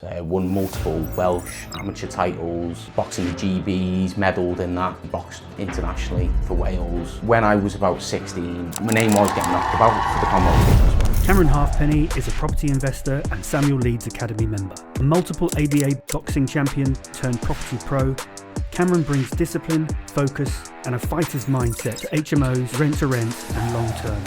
Won multiple Welsh amateur titles, boxing the GBs, medalled in that, boxed internationally for Wales. When I was about 16, my name was getting knocked about for the Commonwealth Games as well. Cameron Halfpenny is a property investor and Samuel Leeds Academy member. A multiple ABA boxing champion turned property pro, Cameron brings discipline, focus and a fighter's mindset to HMOs, rent-to-rent and long-term.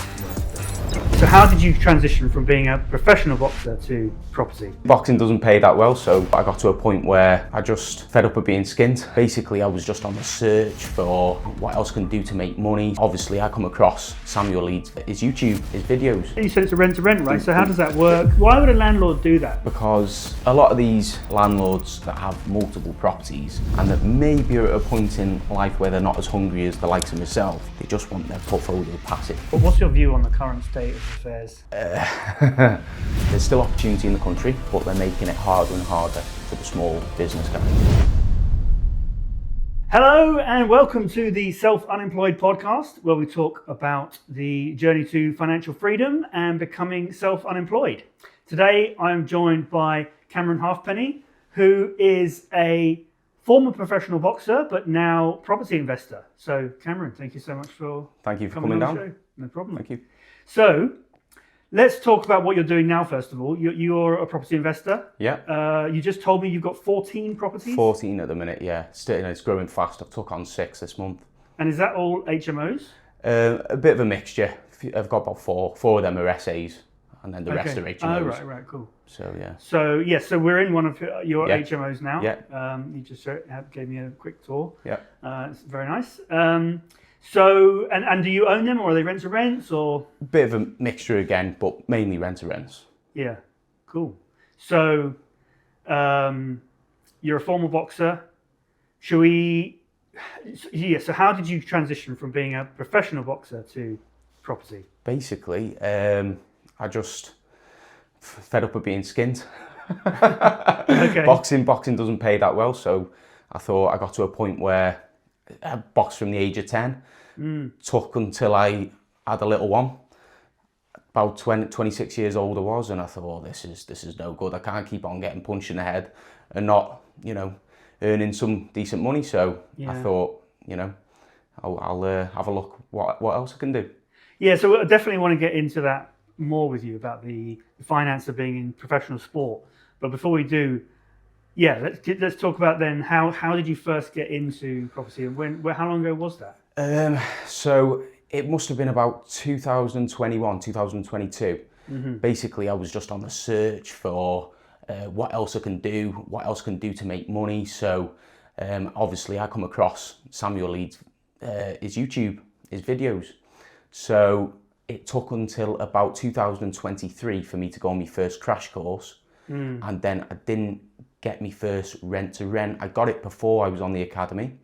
So how did you transition from being a professional boxer to property? Boxing doesn't pay that well, so I got to a point where I just fed up with being skint. Basically, I was just on the search for what else I can do to make money. Obviously, I come across Samuel Leeds, his YouTube, his videos. You said it's a rent-to-rent, right? So how does that work? Why would a landlord do that? Because a lot of these landlords that have multiple properties and that maybe are at a point in life where they're not as hungry as the likes of myself, they just want their portfolio passive. But what's your view on the current state of affairs? There's still opportunity in the country, but they're making it harder and harder for the small business guys. Hello and welcome to the Self-Unemployed podcast, where we talk about the journey to financial freedom and becoming self-unemployed. Today I'm joined by Cameron Halfpenny, who is a former professional boxer, but now property investor. So Cameron, thank you so much for coming down. The show. No problem. Thank you. So let's talk about what you're doing now, first of all. You're a property investor. Yeah. You just told me you've got 14 properties? 14 at the minute, yeah. It's growing fast. I've took on 6 this month. And is that all HMOs? A bit of a mixture. I've got about 4 of them are SAs, and then the rest are HMOs. Oh, right, cool. So, yeah. So we're in one of your HMOs now. Yeah. You just gave me a quick tour. Yeah. It's very nice. So, and do you own them, or are they rent-to-rents, or? Bit of a mixture again, but mainly rent-to-rents. Yeah, cool. So, you're a former boxer. So how did you transition from being a professional boxer to property? Basically, I just fed up with being skint. Okay. Boxing doesn't pay that well, so I thought I got to a point where I boxed from the age of 10. Took until I had a little one. About 26 years old I was, and I thought, oh, this is no good. I can't keep on getting punched in the head and not, earning some decent money. So I thought, I'll have a look what else I can do. Yeah, so I definitely want to get into that more with you about the finance of being in professional sport. But before we do, let's talk about then how did you first get into property, and how long ago was that? So it must have been about 2021, 2022. Basically, I was just on the search for what else I can do to make money. So obviously I come across Samuel Leeds, his YouTube, his videos. So it took until about 2023 for me to go on my first crash course. And then I didn't get me first rent-to-rent. I got it before I was on the academy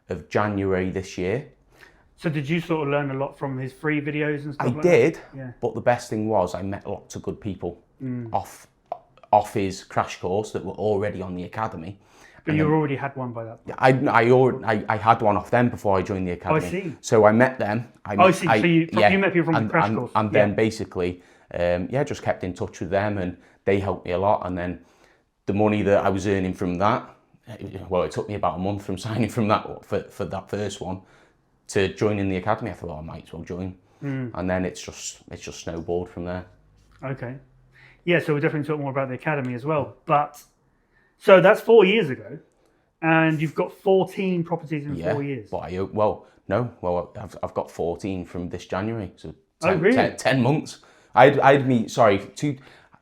of January this year. So did you sort of learn a lot from his free videos and stuff I like did, that? Yeah. But the best thing was I met lots of good people off his crash course that were already on the academy. But you already had one by that point? I had one off them before I joined the academy. Oh, I see. So I met them. So you met people from the crash course? And then basically, just kept in touch with them, and they helped me a lot. And then the money that I was earning from that, it took me about a month from signing from that for that first one to joining the academy. I thought, I might as well join. And then it's just snowballed from there. Okay. Yeah, so we'll definitely talk more about the academy as well. But so that's 4 years ago, and you've got 14 properties in 4 years. But I've got 14 from this January. So 10 months.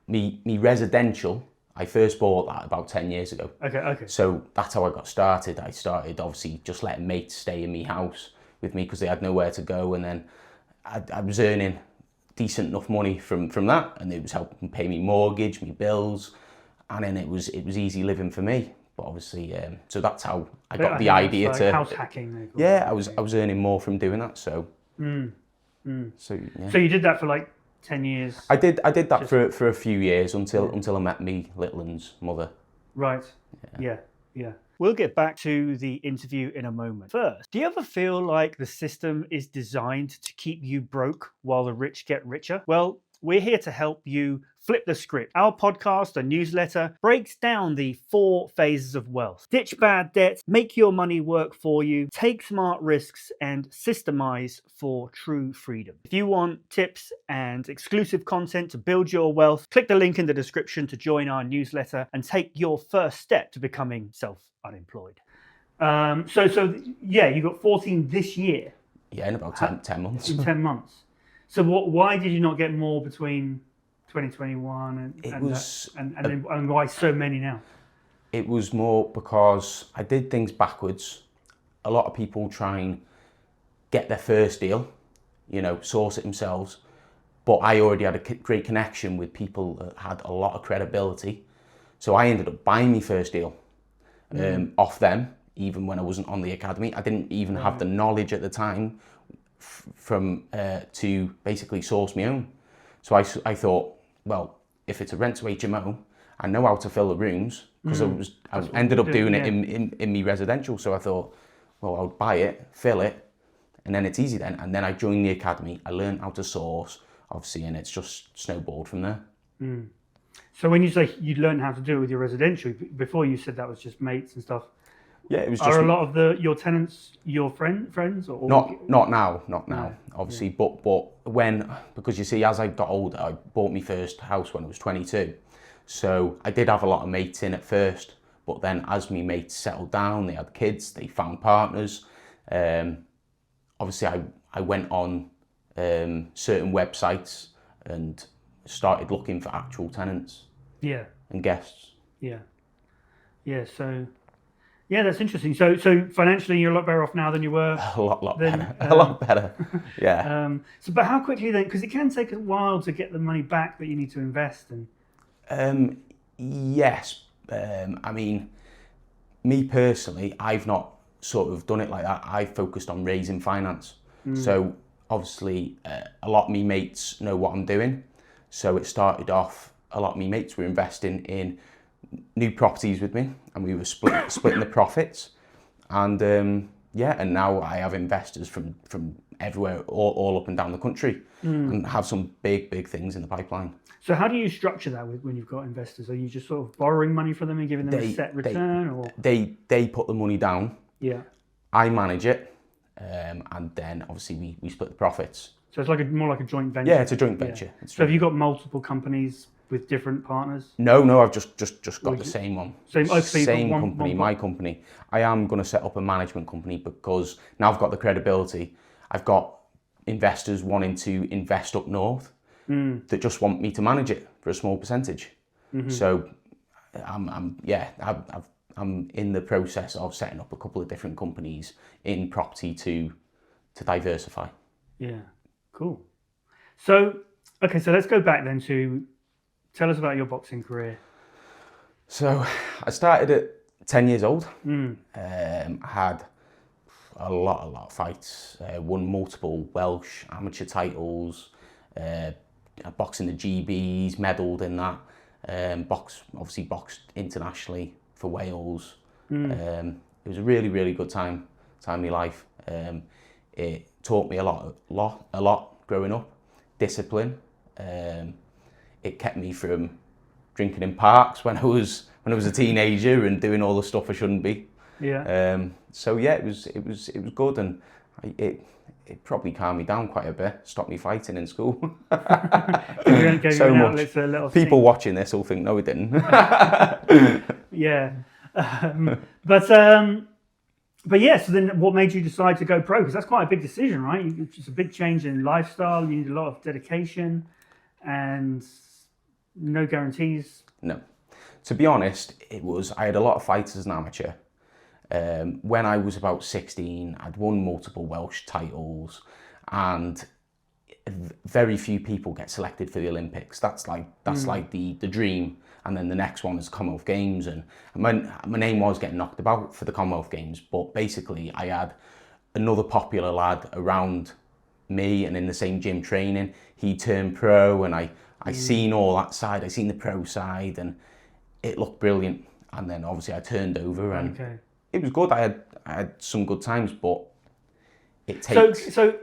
Me residential. I first bought that about 10 years ago. Okay. So that's how I got started. I started obviously just letting mates stay in my house with me because they had nowhere to go, and then I was earning decent enough money from that, and it was helping pay me mortgage, me bills, and then it was easy living for me. But obviously, so that's how I got the idea to house hacking. I was earning more from doing that. So, So you did that for like 10 years. I did that for a few years until I met me little one's mother. Right. Yeah. We'll get back to the interview in a moment. First, do you ever feel like the system is designed to keep you broke while the rich get richer? Well, we're here to help you flip the script. Our podcast and newsletter breaks down the 4 phases of wealth. Ditch bad debts, make your money work for you, take smart risks, and systemize for true freedom. If you want tips and exclusive content to build your wealth, click the link in the description to join our newsletter and take your first step to becoming self-unemployed. You got 14 this year. Yeah, in about 10 months. In 10 months. So why did you not get more between 2021 and why so many now? It was more because I did things backwards. A lot of people try and get their first deal, source it themselves. But I already had a great connection with people that had a lot of credibility. So I ended up buying my first deal off them, even when I wasn't on the academy. I didn't even have the knowledge at the time to basically source my own. So I thought, well, if it's a rent to HMO, I know how to fill the rooms because I ended up doing it in my residential. So I thought, well, I'll buy it, fill it, and then it's easy then. And then I joined the academy. I learned how to source, obviously, and it's just snowballed from there. So when you say you learned how to do it with your residential, before you said that was just mates and stuff. Yeah, it was just. Are a lot of your tenants your friends or not now, obviously. But because you see, as I got older, I bought my first house when I was 22. So I did have a lot of mates in at first, but then as my mates settled down, they had kids, they found partners. Obviously, I went on certain websites and started looking for actual tenants. Yeah. And guests. Yeah. So. Yeah, that's interesting. So financially, you're a lot better off now than you were. A lot better. Yeah. But how quickly then? Because it can take a while to get the money back that you need to invest in. Yes. I mean, me personally, I've not sort of done it like that. I focused on raising finance. So obviously, a lot of me mates know what I'm doing. So it started off. A lot of me mates were investing in new properties with me, and we were splitting the profits, and and now I have investors from everywhere, all up and down the country, and have some big things in the pipeline. So how do you structure that when you've got investors? Are you just sort of borrowing money from them and giving them a set return, or they put the money down? Yeah, I manage it, and then obviously we split the profits. So it's more like a joint venture. Yeah, it's a joint venture. Yeah. So have you got multiple companies with different partners? No, I've just got the same one. Same company, my company. I am going to set up a management company because now I've got the credibility. I've got investors wanting to invest up north that just want me to manage it for a small percentage. So I'm in the process of setting up a couple of different companies in property to diversify. Yeah, cool. So let's go back then to. Tell us about your boxing career. So I started at 10 years old. I had a lot of fights. Won multiple Welsh amateur titles. Boxed in the GBs, medalled in that. Obviously boxed internationally for Wales. It was a really good time in my life. It taught me a lot growing up. Discipline. It kept me from drinking in parks when I was a teenager and doing all the stuff I shouldn't be. Yeah. It was good, and it probably calmed me down quite a bit. Stopped me fighting in school. So much. People watching this will think no, it didn't. Yeah. But yeah. So then, what made you decide to go pro? Because that's quite a big decision, right? It's a big change in lifestyle. You need a lot of dedication, and no guarantees. No. To be honest, I had a lot of fights as an amateur. When I was about 16, I'd won multiple Welsh titles, and very few people get selected for the Olympics. That's like the dream. And then the next one is Commonwealth Games, and my name was getting knocked about for the Commonwealth Games. But basically, I had another popular lad around me and in the same gym training. He turned pro, and I seen all that side. I seen the pro side, and it looked brilliant. And then obviously I turned over, and it was good. I had some good times, but it takes. So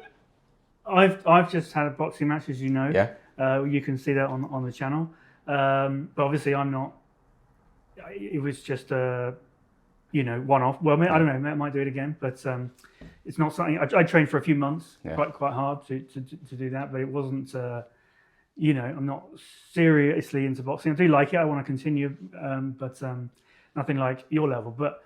I've just had a boxing match, as you know. Yeah. You can see that on the channel. But obviously, I'm not. It was just a, one-off. Well, I don't know. I might do it again, but it's not something. I trained for a few months, quite hard to do that, but it wasn't. I'm not seriously into boxing. I do like it. I want to continue, but nothing like your level. But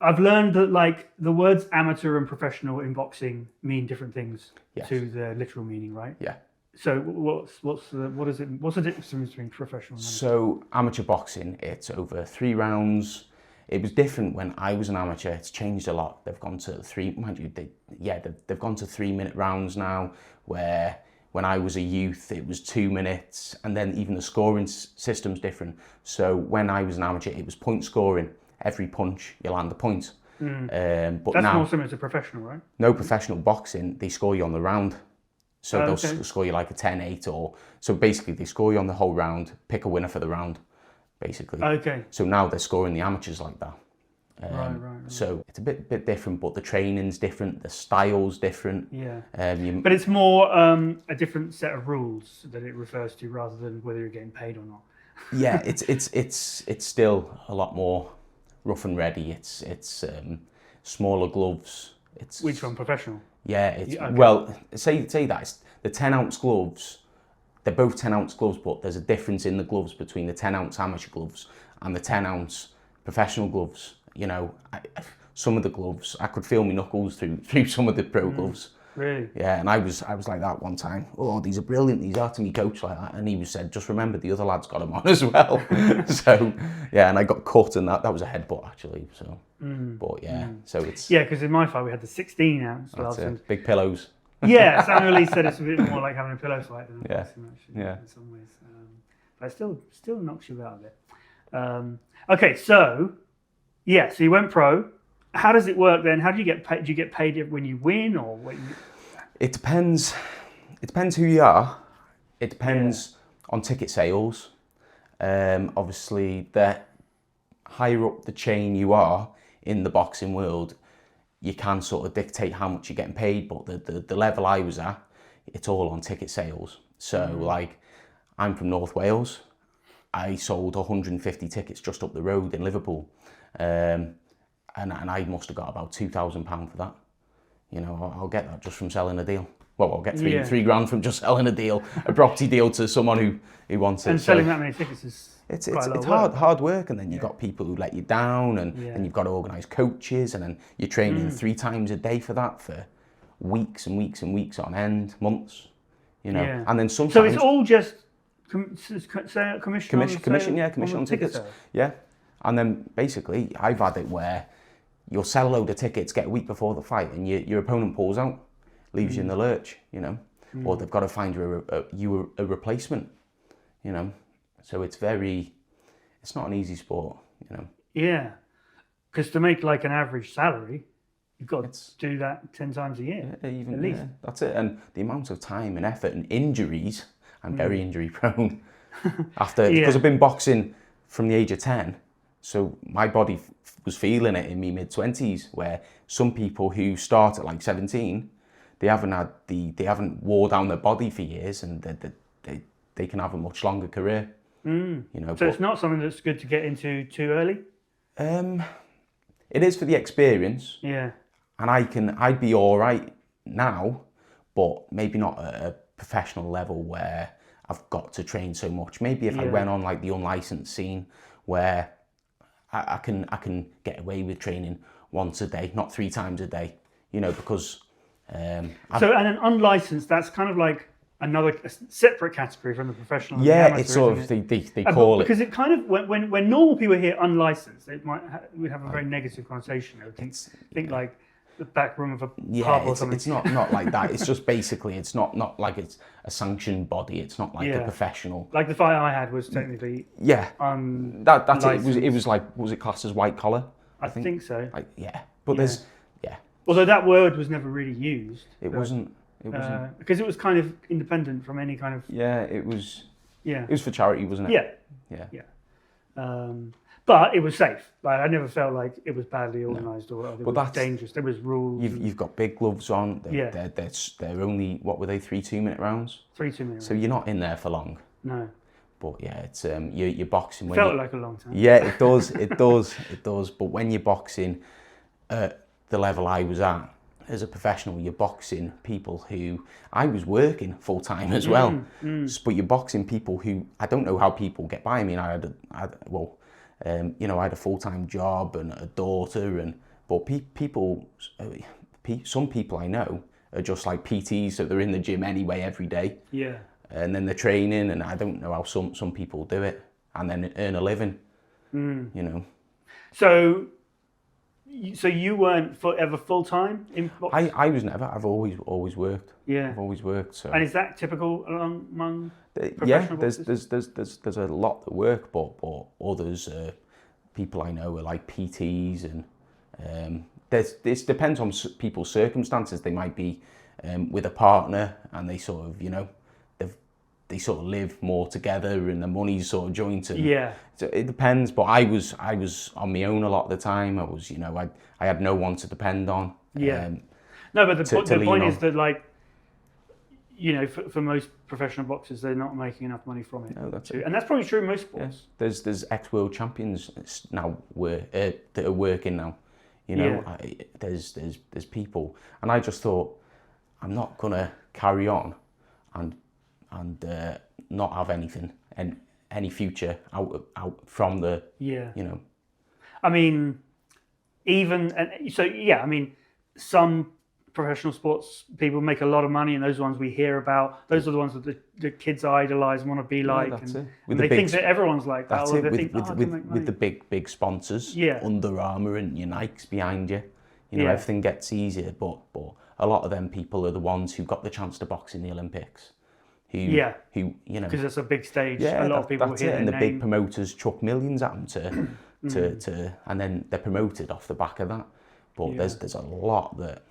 I've learned that like the words amateur and professional in boxing mean different things to the literal meaning, right? Yeah. So what's the difference between professional and amateur? So amateur boxing, it's over 3 rounds. It was different when I was an amateur. It's changed a lot. They've gone to they've gone to 3-minute rounds now, where when I was a youth, it was 2 minutes, and then even the scoring system's different. So when I was an amateur, it was point scoring. Every punch, you land a point. But that's now, more similar to professional, right? No, professional boxing, they score you on the round. So they'll score you like a 10-8 or... So basically, they score you on the whole round, pick a winner for the round, basically. Okay. So now they're scoring the amateurs like that. Right. So it's a bit different, but the training's different, the style's different. Yeah. But it's more a different set of rules that it refers to rather than whether you're getting paid or not. Yeah, it's still a lot more rough and ready. It's smaller gloves. Which one, professional? Yeah, well, say that it's the 10-ounce gloves. They're both 10-ounce gloves, but there's a difference in the gloves between the 10-ounce amateur gloves and the 10-ounce professional gloves. Some of the gloves, I could feel my knuckles through some of the pro gloves. Really? Yeah, and I was like that one time. Oh, these are brilliant. These are, to me coach like that, and he said, just remember the other lads got them on as well. So yeah, and I got cut, and that was a headbutt actually. So, but yeah, so it's because in my fight we had the 16-ounce gloves and big pillows. Yeah, Samuel Lee said it's a bit more like having a pillow fight than a boxing match in some ways. But it still knocks you out a bit. Okay, so you went pro. How does it work then? How do you get paid? Do you get paid when you win or when you... It depends. It depends who you are. It depends on ticket sales. Obviously, the higher up the chain you are in the boxing world, you can sort of dictate how much you're getting paid. But the level I was at, it's all on ticket sales. So like, I'm from North Wales. I sold 150 tickets just up the road in Liverpool. And I must have got about £2,000 for that. I'll get that just from selling a deal. Well, I'll get three grand from just selling a deal, a property deal to someone who wants it. And selling that many tickets is it's hard work, and then you've got people who let you down, and you've got to organise coaches, and then you're training 3 times a day for that for weeks and weeks and weeks on end, months. And then sometimes. So it's all just commission on tickets. Yeah, and then basically I've had it where you'll sell a load of tickets, get a week before the fight, and your opponent pulls out, leaves you in the lurch, or they've got to find you a replacement, So it's not an easy sport, Yeah, because to make like an average salary, you've got to do that 10 times a year, at least. Yeah, that's it. And the amount of time and effort and injuries, I'm very injury prone. Because I've been boxing from the age of 10, so my body was feeling it in my mid-20s, where some people who start at like 17, they haven't wore down their body for years, and they can have a much longer career. So it's not something that's good to get into too early? It is for the experience. Yeah. And I'd be all right now, but maybe not at a professional level where I've got to train so much. Maybe if I went on like the unlicensed scene, where I can get away with training once a day, not 3 times a day, because... so and an unlicensed, that's kind of like a separate category from the professional. Yeah, and the amateur, it's sort of, they call it... Because it kind of, when normal people hear unlicensed, it would have a very negative connotation. They would think like the back room of a pub or something. It's not like that. It's just basically, it's not like it's a sanctioned body. It's not like a professional. Like the fight I had was technically that's it. It was like, was it classed as white collar? I think so. But there's Although that word was never really used. It wasn't. Because it was kind of independent from any kind of... Yeah, it was. Yeah. It was for charity, wasn't it? Yeah. But it was safe. Like I never felt like it was badly organised or it was dangerous. There was rules. You've got big gloves on. Yeah. They're only, what were they, 3 2-minute rounds? 3 2-minute So you're not in there for long. No. But yeah, it's you're boxing. Felt like a long time. Yeah, it does. It does. It does. But when you're boxing at the level I was at as a professional, you're boxing people who I was working full time as well. But you're boxing people who I don't know how people get by. I mean, I had a full time job and a daughter, but some people I know are just like PTs, so they're in the gym anyway every day. Yeah. And then they're training, and I don't know how some people do it and then earn a living. You know. So you weren't ever full time in boxing? I was never. I've always worked. Yeah. I've always worked. So. And is that typical among Yeah, professional boxers? there's a lot that work, but others, people I know are like PTs, and this depends on people's circumstances. They might be with a partner, and they sort of they sort of live more together, and the money's sort of joint. And yeah. So it depends, but I was on my own a lot of the time. I was, I had no one to depend on. Yeah. No, but the point is that, like, for most professional boxers, they're not making enough money from it. No, that's it. And that's probably true in most sports. Yeah. There's ex-world champions now that are working now. There's people, and I just thought, I'm not gonna carry on and not have anything and any future out from the I mean, some professional sports people make a lot of money, and those ones we hear about, those are the ones that the kids idolize and want to be like. That's and it. They think that everyone's like that. That's Or it. they think, I can make money. With the big sponsors, Yeah. Under Armour and your Nikes behind you, everything gets easier. But a lot of them people are the ones who got the chance to box in the Olympics. Who because it's a big stage. Yeah, a lot of people that's hear it. And the name. big promoters chuck millions at them to and then they're promoted off the back of that. But there's a lot that,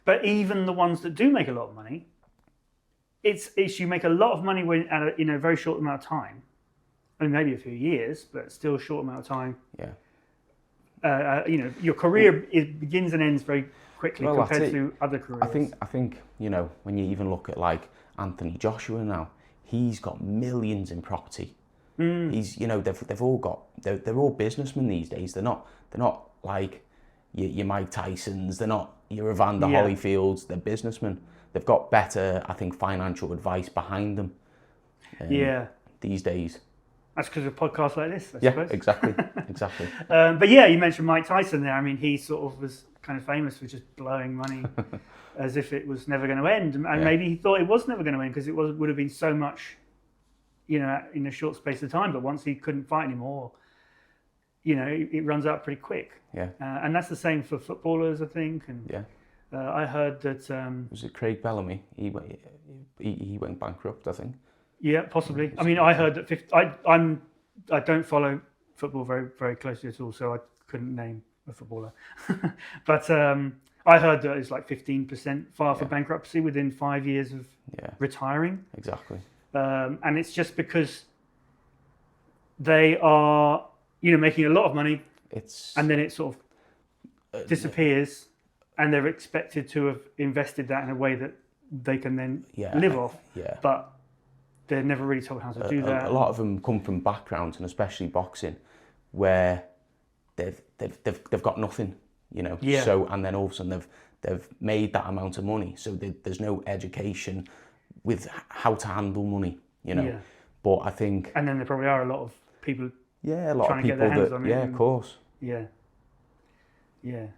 But even the ones that do make a lot of money, it's you make a lot of money in a very short amount of time. I mean, maybe a few years, but still a short amount of time. Yeah. Your career begins and ends very quickly compared to other careers. I think when you even look at like Anthony Joshua now, he's got millions in property. He's they've all got they're all businessmen these days. They're not like your Mike Tysons. They're not your Evander Holyfields. They're businessmen. They've got better, I think, financial advice behind them. These days. That's because of podcasts like this, I suppose. Exactly. But yeah, you mentioned Mike Tyson there. I mean, he sort of was kind of famous for just blowing money as if it was never going to end. And maybe he thought it was never going to end because it would have been so much, in a short space of time. But once he couldn't fight anymore, it runs out pretty quick. Yeah. And that's the same for footballers, I think. And I heard that... was it Craig Bellamy? He went bankrupt, I think. Yeah, possibly. I mean, I heard that I don't follow football very, very closely at all, so I couldn't name a footballer. But I heard that it's like 15% file for bankruptcy within 5 years of retiring. Exactly. And it's just because they are, making a lot of money, and then it sort of disappears, and they're expected to have invested that in a way that they can then live off. Yeah. But they're never really told how to do that. A lot of them come from backgrounds, and especially boxing, where they've got nothing, So, and then all of a sudden they've made that amount of money, so there's no education with how to handle money, But I think, and then there probably are a lot of people. Yeah, a lot of people that. Yeah, of course. Yeah. Yeah.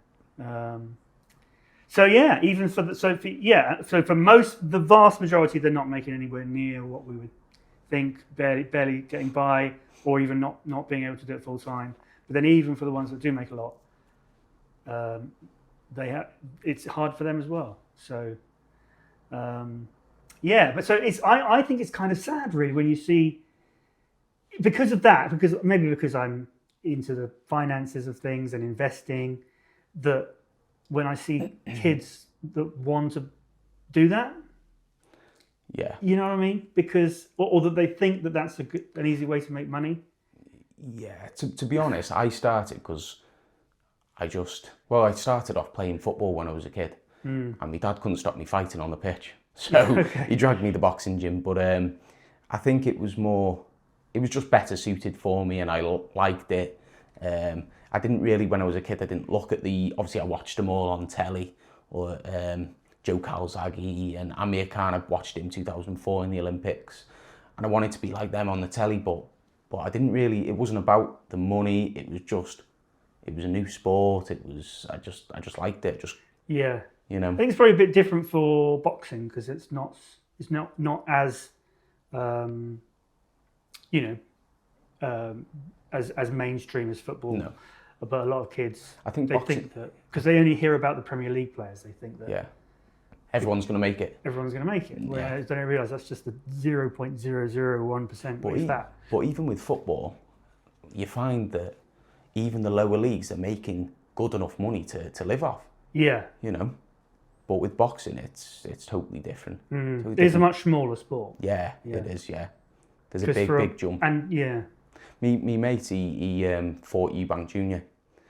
So yeah, even for so for the vast majority, they're not making anywhere near what we would think, barely getting by, or even not being able to do it full time. But then even for the ones that do make a lot, it's hard for them as well. So but so I think it's kind of sad really when you see, because I'm into the finances of things and investing, that when I see kids that want to do that, you know what I mean? Because or that they think that that's an easy way to make money. Yeah, to be honest, I started because I started off playing football when I was a kid, and my dad couldn't stop me fighting on the pitch, so he dragged me to the boxing gym. But I think it was just better suited for me, and I liked it. I didn't really, when I was a kid, I didn't look at obviously I watched them all on telly, or Joe Calzaghe and Amir Khan. I watched him 2004 in the Olympics, and I wanted to be like them on the telly, but I didn't really, it wasn't about the money, it was a new sport, I just liked it, Yeah. you know. I think it's probably a bit different for boxing because it's not as, as mainstream as football. No. But a lot of kids, I think they think that, because they only hear about the Premier League players, they think that everyone's going to make it. Everyone's going to make it. Whereas they don't realise that's just the 0.001%. But that. But even with football, you find that even the lower leagues are making good enough money to live off. Yeah. You know. But with boxing, it's totally different. It is a much smaller sport. Yeah, it is. Yeah, there's a big jump. And me mate, he fought Eubank Junior,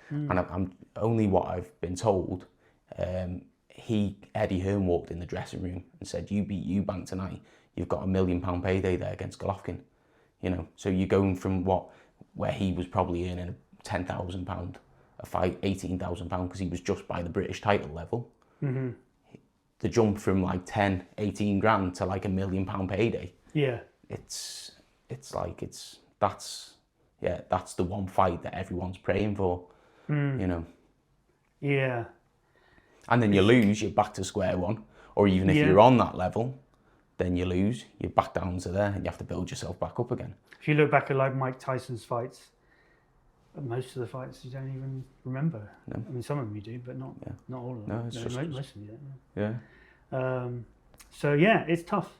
and I'm only what I've been told. Eddie Hearn walked in the dressing room and said, "You beat Eubank tonight, you've got £1 million payday there against Golovkin." You know, so you're going from where he was probably earning £10,000 a fight, £18,000 because he was just by the British title level. Mm-hmm. The jump from like 10, 18 grand to like £1 million payday. Yeah, that's the one fight that everyone's praying for. You know. Yeah. And then you lose, you're back to square one. Or even if you're on that level, then you lose, you're back down to there, and you have to build yourself back up again. If you look back at like Mike Tyson's fights, most of the fights you don't even remember. No. I mean, some of them you do, but not all of them. No, it's just most of them you don't. Yeah. So yeah, it's tough.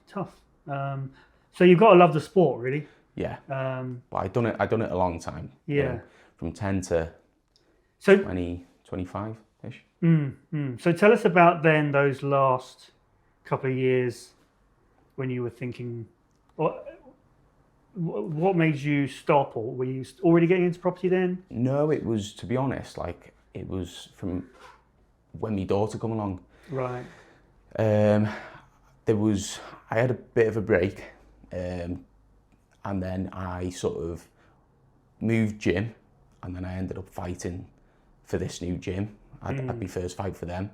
So you've got to love the sport, really. Yeah. But I done it a long time. Yeah. From 10 to 20, 25-ish. So tell us about then those last couple of years when you were thinking, what made you stop, or were you already getting into property then? No, it was, to be honest, it was from when my daughter come along. Right. I had a bit of a break, and then I sort of moved gym, and then I ended up fighting for this new gym. I had my first fight for them,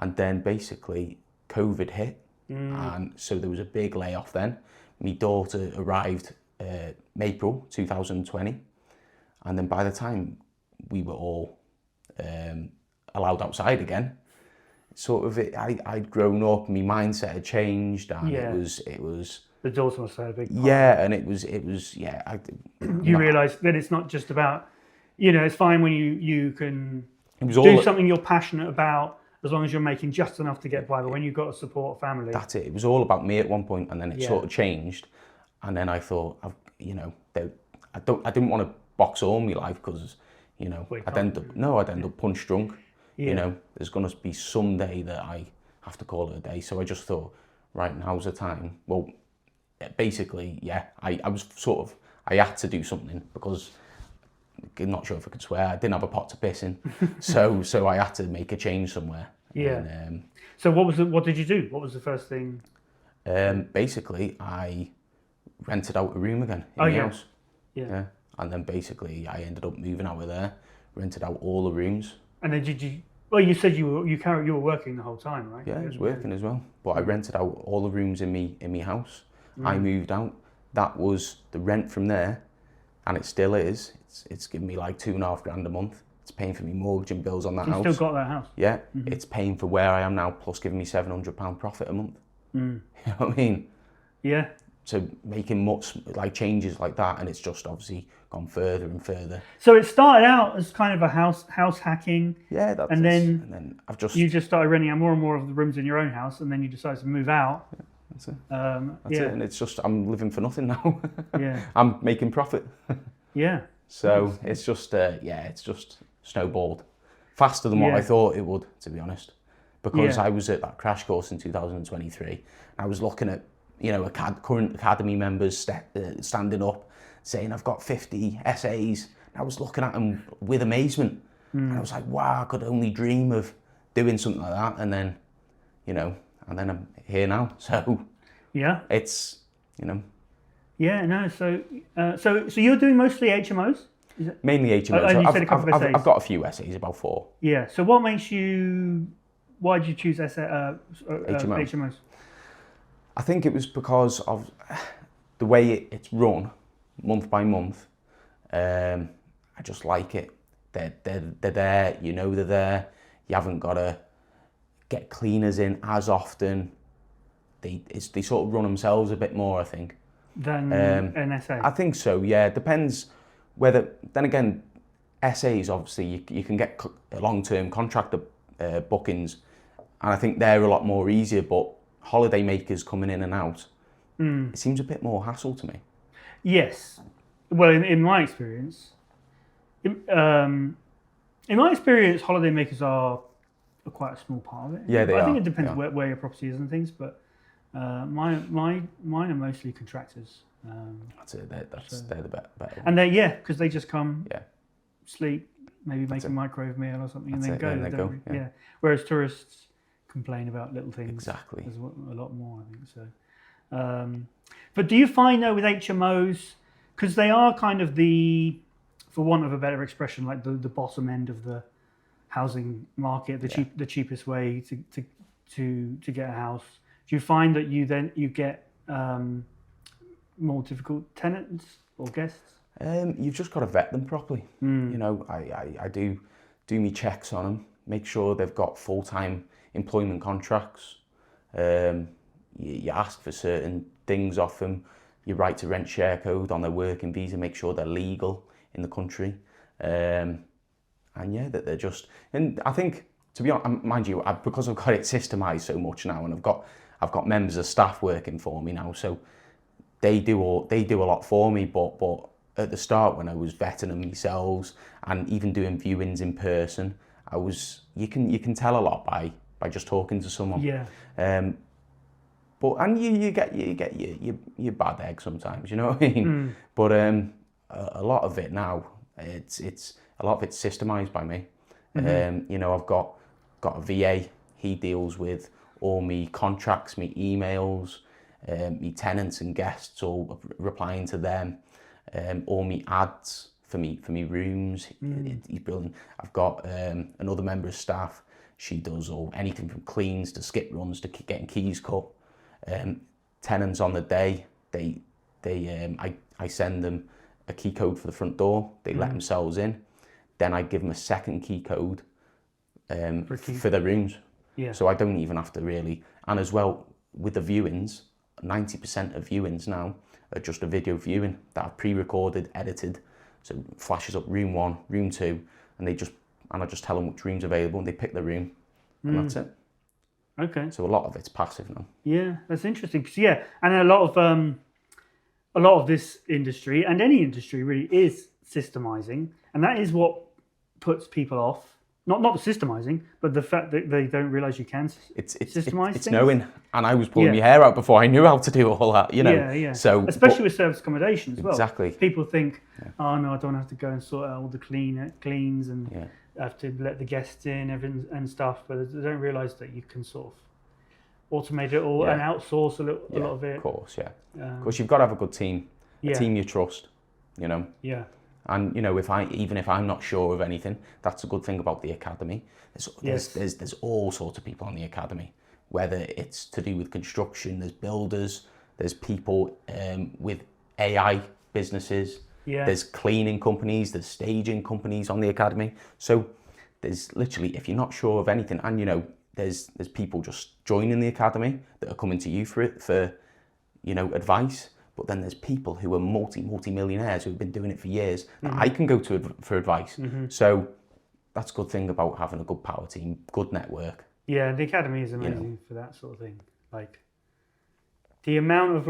and then basically COVID hit, and so there was a big layoff then. My daughter arrived April 2020, and then by the time we were all allowed outside again, sort of I'd grown up, my mindset had changed, and it was the daughter must have had a big part. Yeah, and it was you realise that it's not just about, it's fine when you can do something you're passionate about, as long as you're making just enough to get by. But when you've got to support a family, that's it. It was all about me at one point, and then it sort of changed. And then I thought, I didn't want to box all my life because, I'd end up punch drunk. Yeah. There's going to be some day that I have to call it a day. So I just thought, right, now's the time. Well, basically, I had to do something because I'm not sure if I could swear. I didn't have a pot to piss in, so I had to make a change somewhere. Yeah. And, so what did you do? What was the first thing? Basically, I rented out a room again in the house. Yeah. And then basically, I ended up moving out of there, rented out all the rooms. And then did you? Well, you said you were working the whole time, right? Yeah, I was working as well. But I rented out all the rooms in me house. I moved out. That was the rent from there, and it still is. It's giving me like £2,500 a month. It's paying for me mortgage and bills on that house. You still got that house? Yeah, it's paying for where I am now, plus giving me £700 profit a month. You know what I mean? Yeah. So making much changes like that, and it's just obviously gone further and further. So it started out as kind of a house hacking. Yeah, and then you just started renting out more and more of the rooms in your own house, and then you decided to move out. Yeah, that's it. That's it, and it's just I'm living for nothing now. Yeah, I'm making profit. Yeah. So it's just it's just snowballed faster than what I thought it would, to be honest. Because I was at that crash course in 2023. I was looking at current academy members standing up, saying I've got 50 essays. I was looking at them with amazement. And I was like, wow, I could only dream of doing something like that. And then, and then I'm here now. So Yeah. it's, Yeah, no. So you're doing mostly HMOs? Is it? Mainly HMOs. And you said a couple of essays. I've got a few essays, about 4. Yeah. So what makes you? Why did you choose HMOs? I think it was because of the way it's run, month by month. I just like it. They're there. They're there. You haven't got to get cleaners in as often. They sort of run themselves a bit more, I think. Than an essay? I think so, yeah. It depends whether... Then again, essays, obviously, you can get long-term contract bookings, and I think they're a lot more easier, but holiday makers coming in and out, it seems a bit more hassle to me. Yes. Well, in my experience... in my experience, holiday makers are quite a small part of it. Yeah, they are. I think it depends where your property is and things, but mine are mostly contractors. That's it. They're the better. And because they just come, sleep, maybe make a microwave meal or something, and then go. Yeah. Whereas tourists complain about little things. Exactly. There's a lot more, I think so. But do you find though with HMOs, because they are kind of for want of a better expression, like the bottom end of the housing market, the cheapest way to get a house. Do you find that you get more difficult tenants or guests? You've just got to vet them properly. I do me checks on them, make sure they've got full-time employment contracts. You ask for certain things off them. You write to rent share code on their working visa, make sure they're legal in the country. That they're just... And I think, to be honest, mind you, because I've got it systemised so much now, and I've got members of staff working for me now, so they do a lot for me. But at the start, when I was vetting them myself and even doing viewings in person, you can tell a lot by just talking to someone. Yeah. But you get your bad egg sometimes, you know what I mean? But a lot of it now, it's a lot of it's systemised by me. I've got a VA. He deals with all me contracts, me emails, me tenants and guests, all replying to them, all me ads for me rooms. He's building. I've got another member of staff. She does anything from cleans to skip runs to getting keys cut. Tenants on the day, I send them a key code for the front door. They let themselves in. Then I give them a second key code for their rooms. Yeah. So I don't even have to really. And as well, with the viewings, 90% of viewings now are just a video viewing that I've pre-recorded, edited. So it flashes up room 1, room 2, and I just tell them which room's available, and they pick the room, and that's it. Okay. So a lot of it's passive now. Yeah, that's interesting. Cause, and a lot of this industry and any industry really is systemizing, and that is what puts people off. Not the systemizing, but the fact that they don't realize you can systemize it's things. knowing, and I was pulling my hair out before I knew how to do all that. Yeah. So especially with service accommodation as well. Exactly. People think, oh no, I don't have to go and sort out all the cleans and have to let the guests in and stuff, but they don't realize that you can sort of automate it all and outsource a lot of it. Of course, of course, you've got to have a good team, a team you trust. Yeah. And even if I'm not sure of anything, that's a good thing about the academy. There's all sorts of people on the academy, whether it's to do with construction. There's builders, there's people with AI businesses. Yeah. There's cleaning companies, there's staging companies on the academy. So there's literally, if you're not sure of anything, and there's people just joining the academy that are coming to you for advice. But then there's people who are multi-millionaires who've been doing it for years that I can go to for advice. So that's a good thing about having a good power team, good network. Yeah, the academy is amazing for that sort of thing. Like the amount of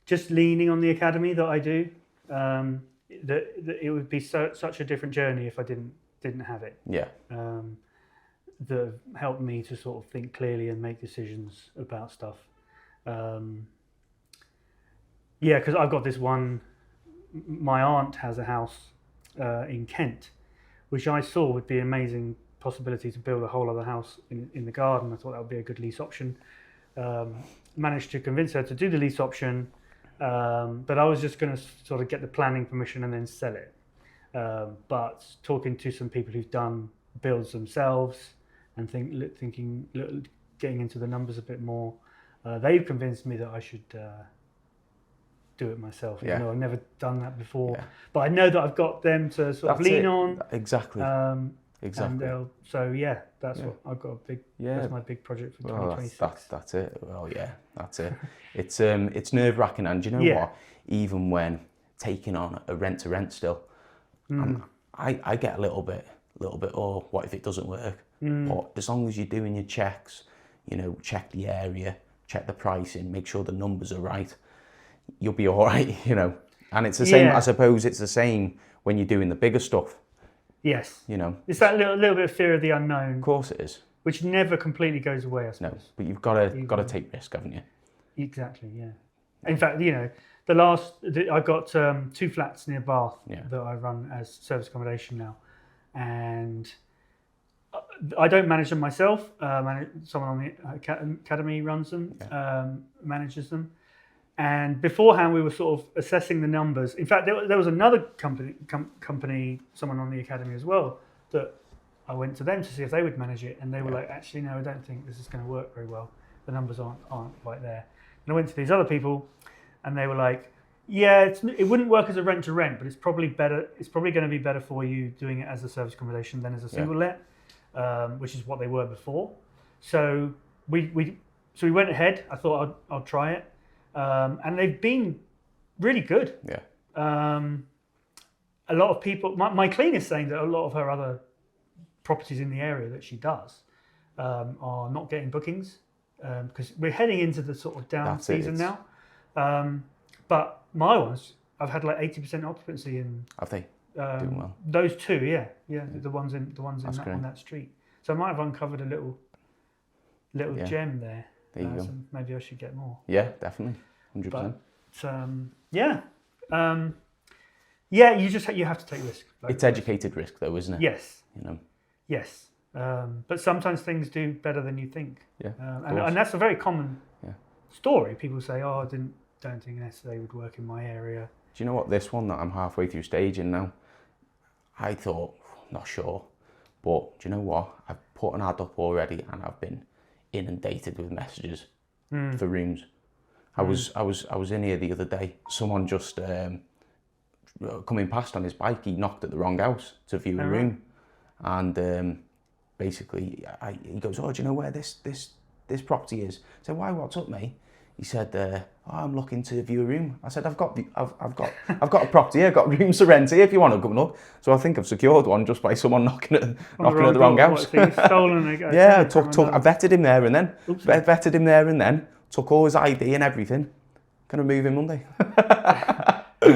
just leaning on the academy that I do, that it would be such a different journey if I didn't have it. Yeah. That helped me to sort of think clearly and make decisions about stuff. Because I've got this one my aunt has a house in Kent, which I saw would be an amazing possibility to build a whole other house in the garden. I thought that would be a good lease option. Managed to convince her to do the lease option, but I was just going to sort of get the planning permission and then sell it. But talking to some people who've done builds themselves and getting into the numbers a bit more, they've convinced me that I should do it myself. Yeah. You know, I've never done that before, Yeah. but I know that I've got them to sort of lean on. Exactly. Exactly. And so yeah, that's what I've got. That's my big project for 2026. That's it. Well, yeah, that's it. It's nerve-wracking, and you know what? Even when taking on a rent-to-rent still, I get a little bit. Oh, what if it doesn't work? But as long as you're doing your checks, you know, check the area, check the pricing, make sure the numbers are right, you'll be all right. You know, and it's the same. I suppose it's the same when you're doing the bigger stuff. Yes. You know, it's that little bit of fear of the unknown. Of course it is. Which never completely goes away, I suppose. No, but you've got to take risk, haven't you? Exactly. Yeah. In fact, you know, I got 2 flats near Bath that I run as service accommodation now, and I don't manage them myself. Someone on the academy runs them, manages them. And beforehand, we were sort of assessing the numbers. In fact, there was another company, someone on the academy as well, that I went to them to see if they would manage it, and they were like, "Actually, no, I don't think this is going to work very well. The numbers aren't quite there." And I went to these other people, and they were like, "Yeah, it wouldn't work as a rent to rent, but it's probably better. It's probably going to be better for you doing it as a service accommodation than as a single let, which is what they were before." So we went ahead. I thought I'll try it. And they've been really good. Yeah. A lot of people, my cleaner's saying that a lot of her other properties in the area that she does are not getting bookings because we're heading into the sort of down season now. But my ones, I've had like 80% occupancy in. Have they? Doing well. Those 2, the ones in on that street. So I might have uncovered a little gem there. There you go. So maybe I should get more. Yeah, definitely, 100%. But you have to take risk. It's educated risk, though, isn't it? Yes. You know. Yes, but sometimes things do better than you think. Yeah. And that's a very common story. People say, "Oh, I don't think an SA would work in my area." Do you know what? This one that I'm halfway through staging now, I thought, not sure, but do you know what? I've put an ad up already, and I've been inundated with messages for rooms. I was in here the other day. Someone just coming past on his bike, he knocked at the wrong house to view a room, and basically he goes, "Oh, do you know where this property is?" I said, "Why? What's up, mate?" He said, "Oh, I'm looking to view a room." I said, "I've got a property here. I've got rooms to rent here if you want to come and look." So I think I've secured one just by someone knocking at the wrong house. So you've stolen I vetted him there and then. Vetted him there and then. Took all his ID and everything. Gonna move in Monday.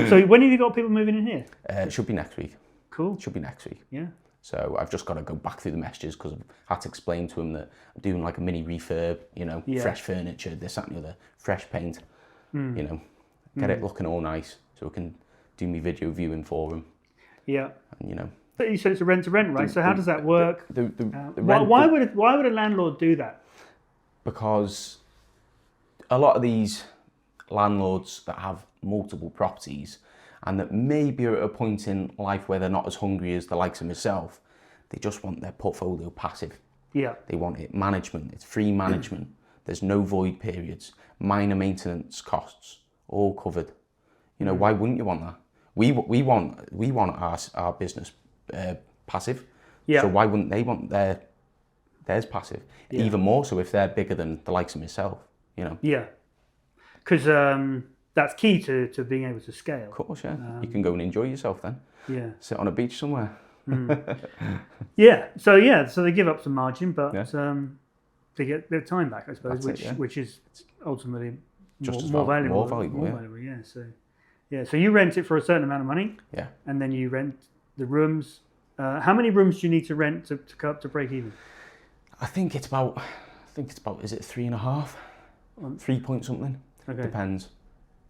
So when have you got people moving in here? It should be next week. Cool. Should be next week. Yeah. So I've just got to go back through the messages because I've had to explain to him that I'm doing like a mini refurb, you know, fresh furniture, this, that and the other, fresh paint, you know, get it looking all nice so we can do me video viewing for him. Yeah. And, you know. But you said it's a rent to rent, right? So how does that work? Why would a landlord do that? Because a lot of these landlords that have multiple properties and that maybe are at a point in life where they're not as hungry as the likes of myself, they just want their portfolio passive. Yeah. They want it management, it's free management. There's no void periods, minor maintenance costs, all covered. You know, why wouldn't you want that? We want our business passive. Yeah. So why wouldn't they want theirs passive? Yeah. Even more so if they're bigger than the likes of myself, you know? Yeah. Because that's key to being able to scale. Of course, yeah. You can go and enjoy yourself then. Yeah. Sit on a beach somewhere. Yeah. So they give up some margin, but they get their time back, I suppose, which is ultimately more valuable. More valuable, yeah. So you rent it for a certain amount of money. Yeah. And then you rent the rooms. How many rooms do you need to rent to go up to break even? I think it's about, is it 3.5? 3 point something? Okay. Depends.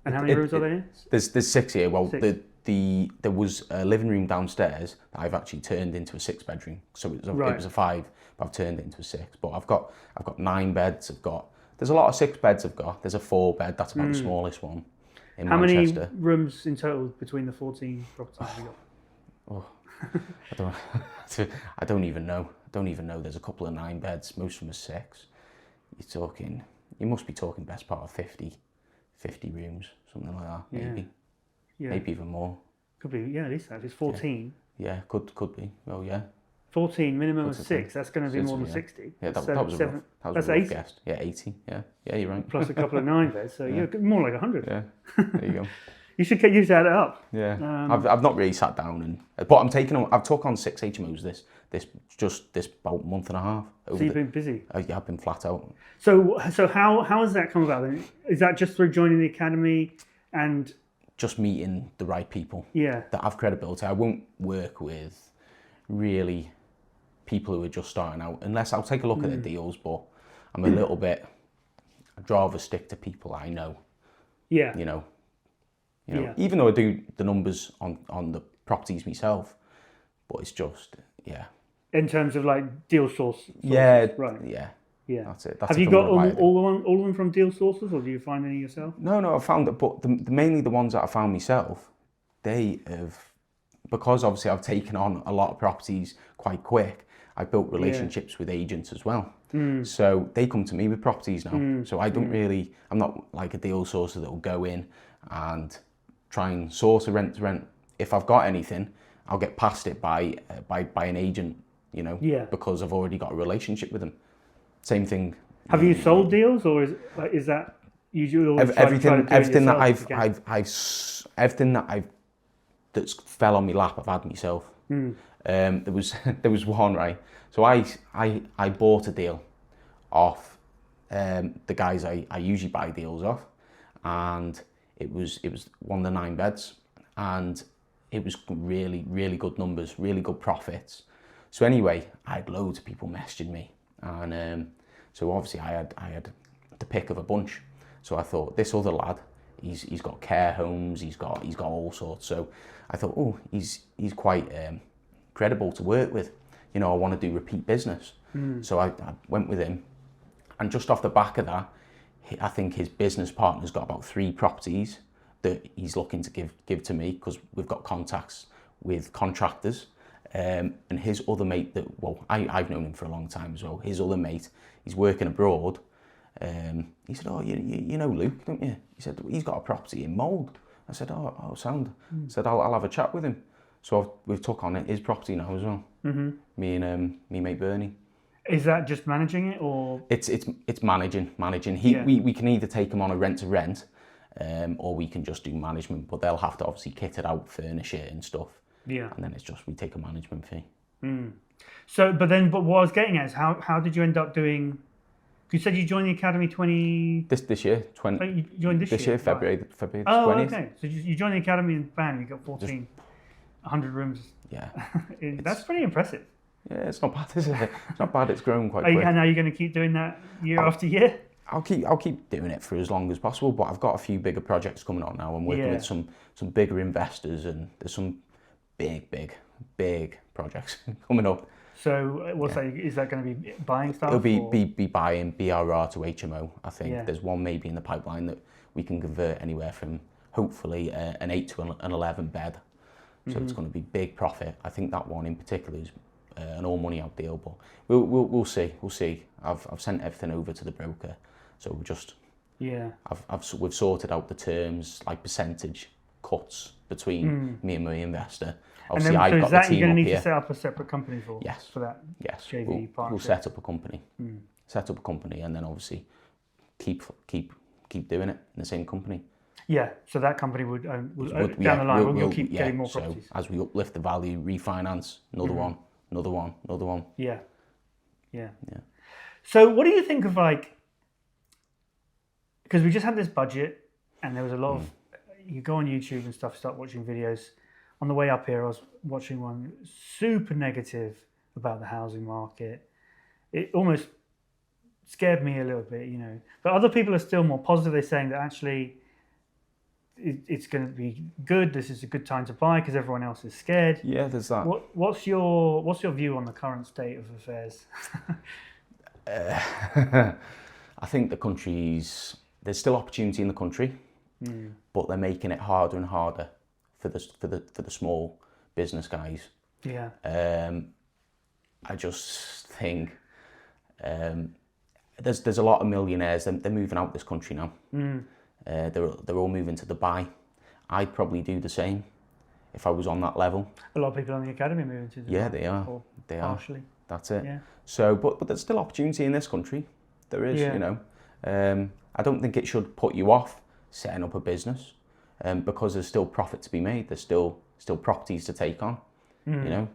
And how many rooms are there? There's 6 here. Well, 6. there was a living room downstairs that I've actually turned into a 6-bedroom. So it was a 5, but I've turned it into a 6. But I've got 9 beds. There's a lot of 6 beds I've got. There's a 4 bed. That's about the smallest one in Manchester. How many rooms in total between the 14 properties you got? I don't even know. There's a couple of 9 beds. Most of them are 6. You must be talking best part of 50 rooms, something like that, maybe. Yeah. Maybe even more. Could be, at least that. If it's 14. Yeah, could be. Oh, yeah. 14, minimum of 6. That's going to be more than 60. Yeah, that was a rough 80. guess. Yeah, 80. Yeah, you're right. Plus a couple of 9 beds, so more like 100. Yeah, there you go. You should add it up. Yeah, I've not really sat down but I've took on 6 HMOs this about month and a half. So you've been busy. Yeah, I've been flat out. So how has that come about then? Is that just through joining the academy and just meeting the right people? Yeah. That have credibility. I won't work with really people who are just starting out unless I'll take a look at the deals, but I'm a little bit. I'd rather stick to people I know. Yeah. Even though I do the numbers on the properties myself, but it's just in terms of like deal sources. Yeah, right. Yeah. That's it. Have you got all of them from deal sources, or do you find any yourself? No, I found it, but mainly the ones that I found myself, they have, because obviously I've taken on a lot of properties quite quick. I built relationships with agents as well, so they come to me with properties now. So I don't really, I'm not like a deal sourcer that will go in and try and source a rent to rent. If I've got anything, I'll get past it by an agent, because I've already got a relationship with them. Same thing. Have you sold deals, or is that usually always everything that that's fell on my lap, I've had myself. There was one, right. So I bought a deal off the guys I usually buy deals off, and it was one of the 9 beds, and it was really, really good numbers, really good profits. So anyway, I had loads of people messaging me, and so obviously I had the pick of a bunch. So I thought, this other lad, he's got care homes, he's got all sorts. So I thought, he's quite credible to work with. I want to do repeat business. So I went with him, and just off the back of that, I think his business partner's got about 3 properties that he's looking to give to me, because we've got contacts with contractors. And his other mate I've known him for a long time as well. His other mate, he's working abroad. He said, you know Luke, don't you? He said, he's got a property in Mould. I said, sound. I said, I'll have a chat with him. So we've took on his property now as well. Me and me mate Bernie. Is that just managing it, or? It's managing. We can either take him on a rent to rent, or we can just do management. But they'll have to obviously kit it out, furnish it and stuff. Yeah. And then it's just we take a management fee. So, but what I was getting at is how did you end up doing? You said you joined the academy this year. You joined this year, February 20th. Oh, okay. So you joined the academy and bam, you got 100 rooms. Yeah. That's pretty impressive. Yeah, it's not bad, is it? It's not bad. It's grown quite quick. And are you going to keep doing that year after year? I'll keep doing it for as long as possible. But I've got a few bigger projects coming on now. I'm working with some bigger investors, and there's some big projects coming up. So what's that? Is that going to be buying stuff? It'll be buying BRR to HMO. I think there's one maybe in the pipeline that we can convert anywhere from hopefully an 8 to an 11 bed. So it's going to be big profit. I think that one in particular is an all money out deal, but we'll see. We'll see. I've sent everything over to the broker, so we'll just we've sorted out the terms, like percentage cuts between me and my investor. Obviously, I've got the team up here. You're going to need to set up a separate company for that. Yes, JV partnership. We'll set up a company. Set up a company, and then obviously keep doing it in the same company. Yeah, so that company would down the line, we'll keep getting more properties. So as we uplift the value, refinance, another one. Yeah. So what do you think of because we just had this budget, and there was a lot of, you go on YouTube and stuff, start watching videos. On the way up here, I was watching one super negative about the housing market. It almost scared me a little bit, But other people are still more positive. They're saying that actually it's going to be good. This is a good time to buy because everyone else is scared. Yeah, there's that. What's your view on the current state of affairs? I think there's still opportunity in the country, but they're making it harder and harder for the small business guys. Yeah. I just think there's a lot of millionaires. They're moving out this country now. They're all moving to Dubai. I'd probably do the same if I was on that level. A lot of people on the academy moving to Dubai. Yeah, they are. They are. Partially. That's it. Yeah. So, but there's still opportunity in this country. There is, Yeah. you know. I don't think it should put you off setting up a business, because there's still profit to be made. There's still properties to take on, you know.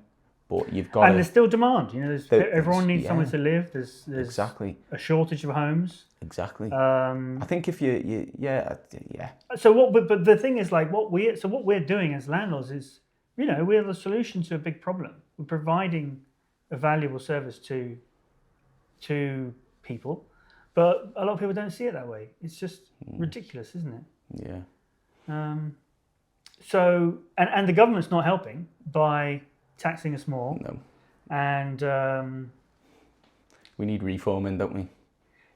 But you've got. And there's still demand. You know, everyone needs yeah. somewhere to live. There's Exactly. a shortage of homes. Exactly. I think if you yeah. So but the thing is, like, what we're doing as landlords is, you know, we're the solution to a big problem. We're providing a valuable service to people, but a lot of people don't see it that way. It's just ridiculous, isn't it? Yeah. So and the government's not helping by taxing us more. No. And we need reforming, don't we?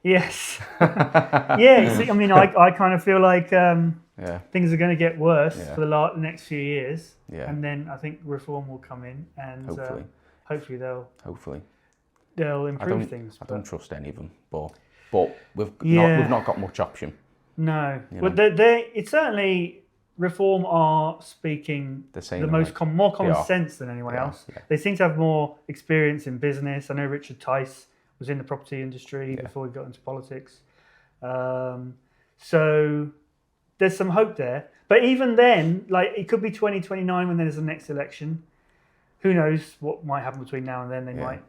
yes. Yeah. See, I mean, I kind of feel like things are going to get worse for the next few years. Yeah. And then I think reform will come in, and hopefully they'll improve things. I don't trust any of them, but we've not got much option. No, You but know? it's certainly reform are speaking more common sense than anyone else. Yeah. They seem to have more experience in business. I know Richard Tice was in the property industry before he got into politics. So there's some hope there. But even then, like, it could be 2029 when there's the next election. Who knows what might happen between now and then? They might,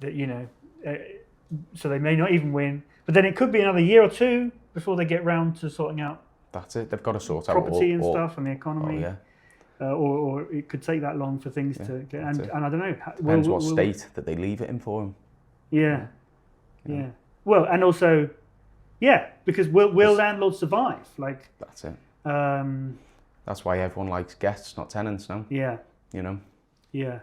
you know, so they may not even win. But then it could be another year or two before they get round to sorting out. That's it. They've got to sort out property and stuff and the economy. Oh, yeah. Or it could take that long for things to get. And I don't know. Depends what state that they leave it in for them. Yeah. Yeah. Well, and also, because will landlords survive? Like, that's it. That's why everyone likes guests, not tenants now. Yeah. You know. Yeah.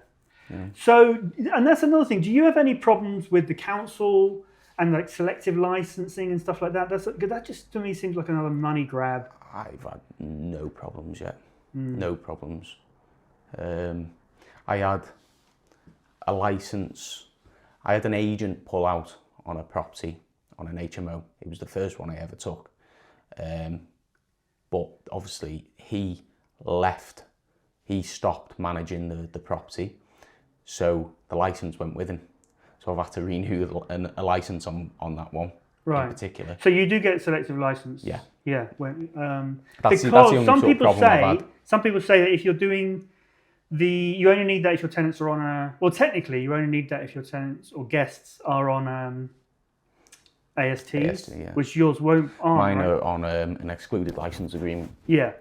So, and that's another thing. Do you have any problems with the council and like selective licensing and stuff like that? That just to me seems like another money grab. I've had no problems yet. No problems. I had a license. I had an agent pull out on a property on an HMO. It was the first one I ever took. But obviously he left. He stopped managing the property. So the license went with him. So I've had to renew a license on that one in particular. So you do get selective license? Yeah. Yeah. That's the only some sort of problem I've had. Some people say that if you're doing you only need that if your tenants are on technically you only need that if your tenants or guests are on ASTs, which yours aren't. Mine are on an excluded license agreement. Yeah.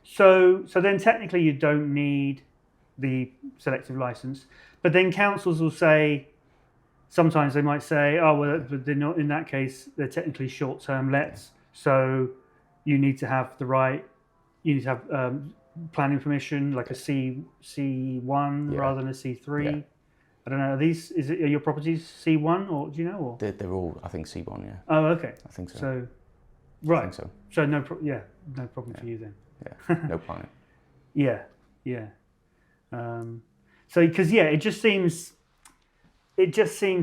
So then technically you don't need the selective license, but then councils will say, sometimes they might say, oh, well, but they're not, in that case, they're technically short-term lets, so you need to have planning permission, like a C1 rather than a C3. Yeah. I don't know, are your properties C1 or do you know? Or? They're all, I think, C1, yeah. Oh, okay. I think so. So, right. I think so. So no problem for you then. Yeah, no planning. Yeah. So, because it just seems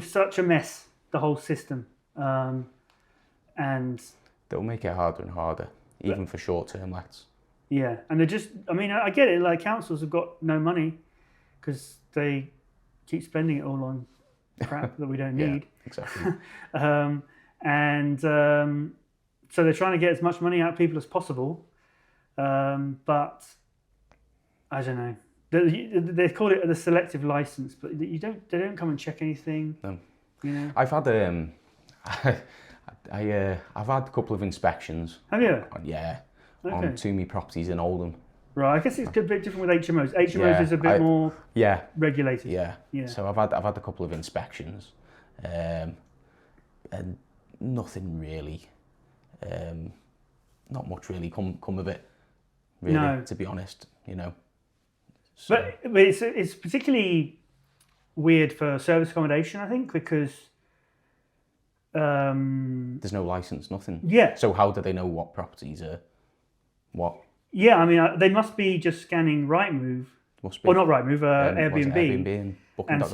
such a mess, the whole system, and they'll make it harder and harder, even for short-term lets. Yeah, and I get it. Like, councils have got no money because they keep spending it all on crap that we don't need. Exactly. So they're trying to get as much money out of people as possible. But I don't know. They call it the selective license, but they don't come and check anything. No. You know. I've had I've had a couple of inspections. Have you? Yeah. Okay. On two of my properties in Oldham. Right. I guess it's a bit different with HMOs. HMOs is a bit more regulated. Yeah. So I've had a couple of inspections, and nothing really not much really come of it, really, No. to be honest, So, But it's particularly weird for service accommodation, I think, because there's no license, nothing. Yeah. So how do they know what properties are what? Yeah, I mean, they must be just scanning Rightmove, Must be. or not Rightmove, Was it Airbnb, Airbnb and and Booking.com?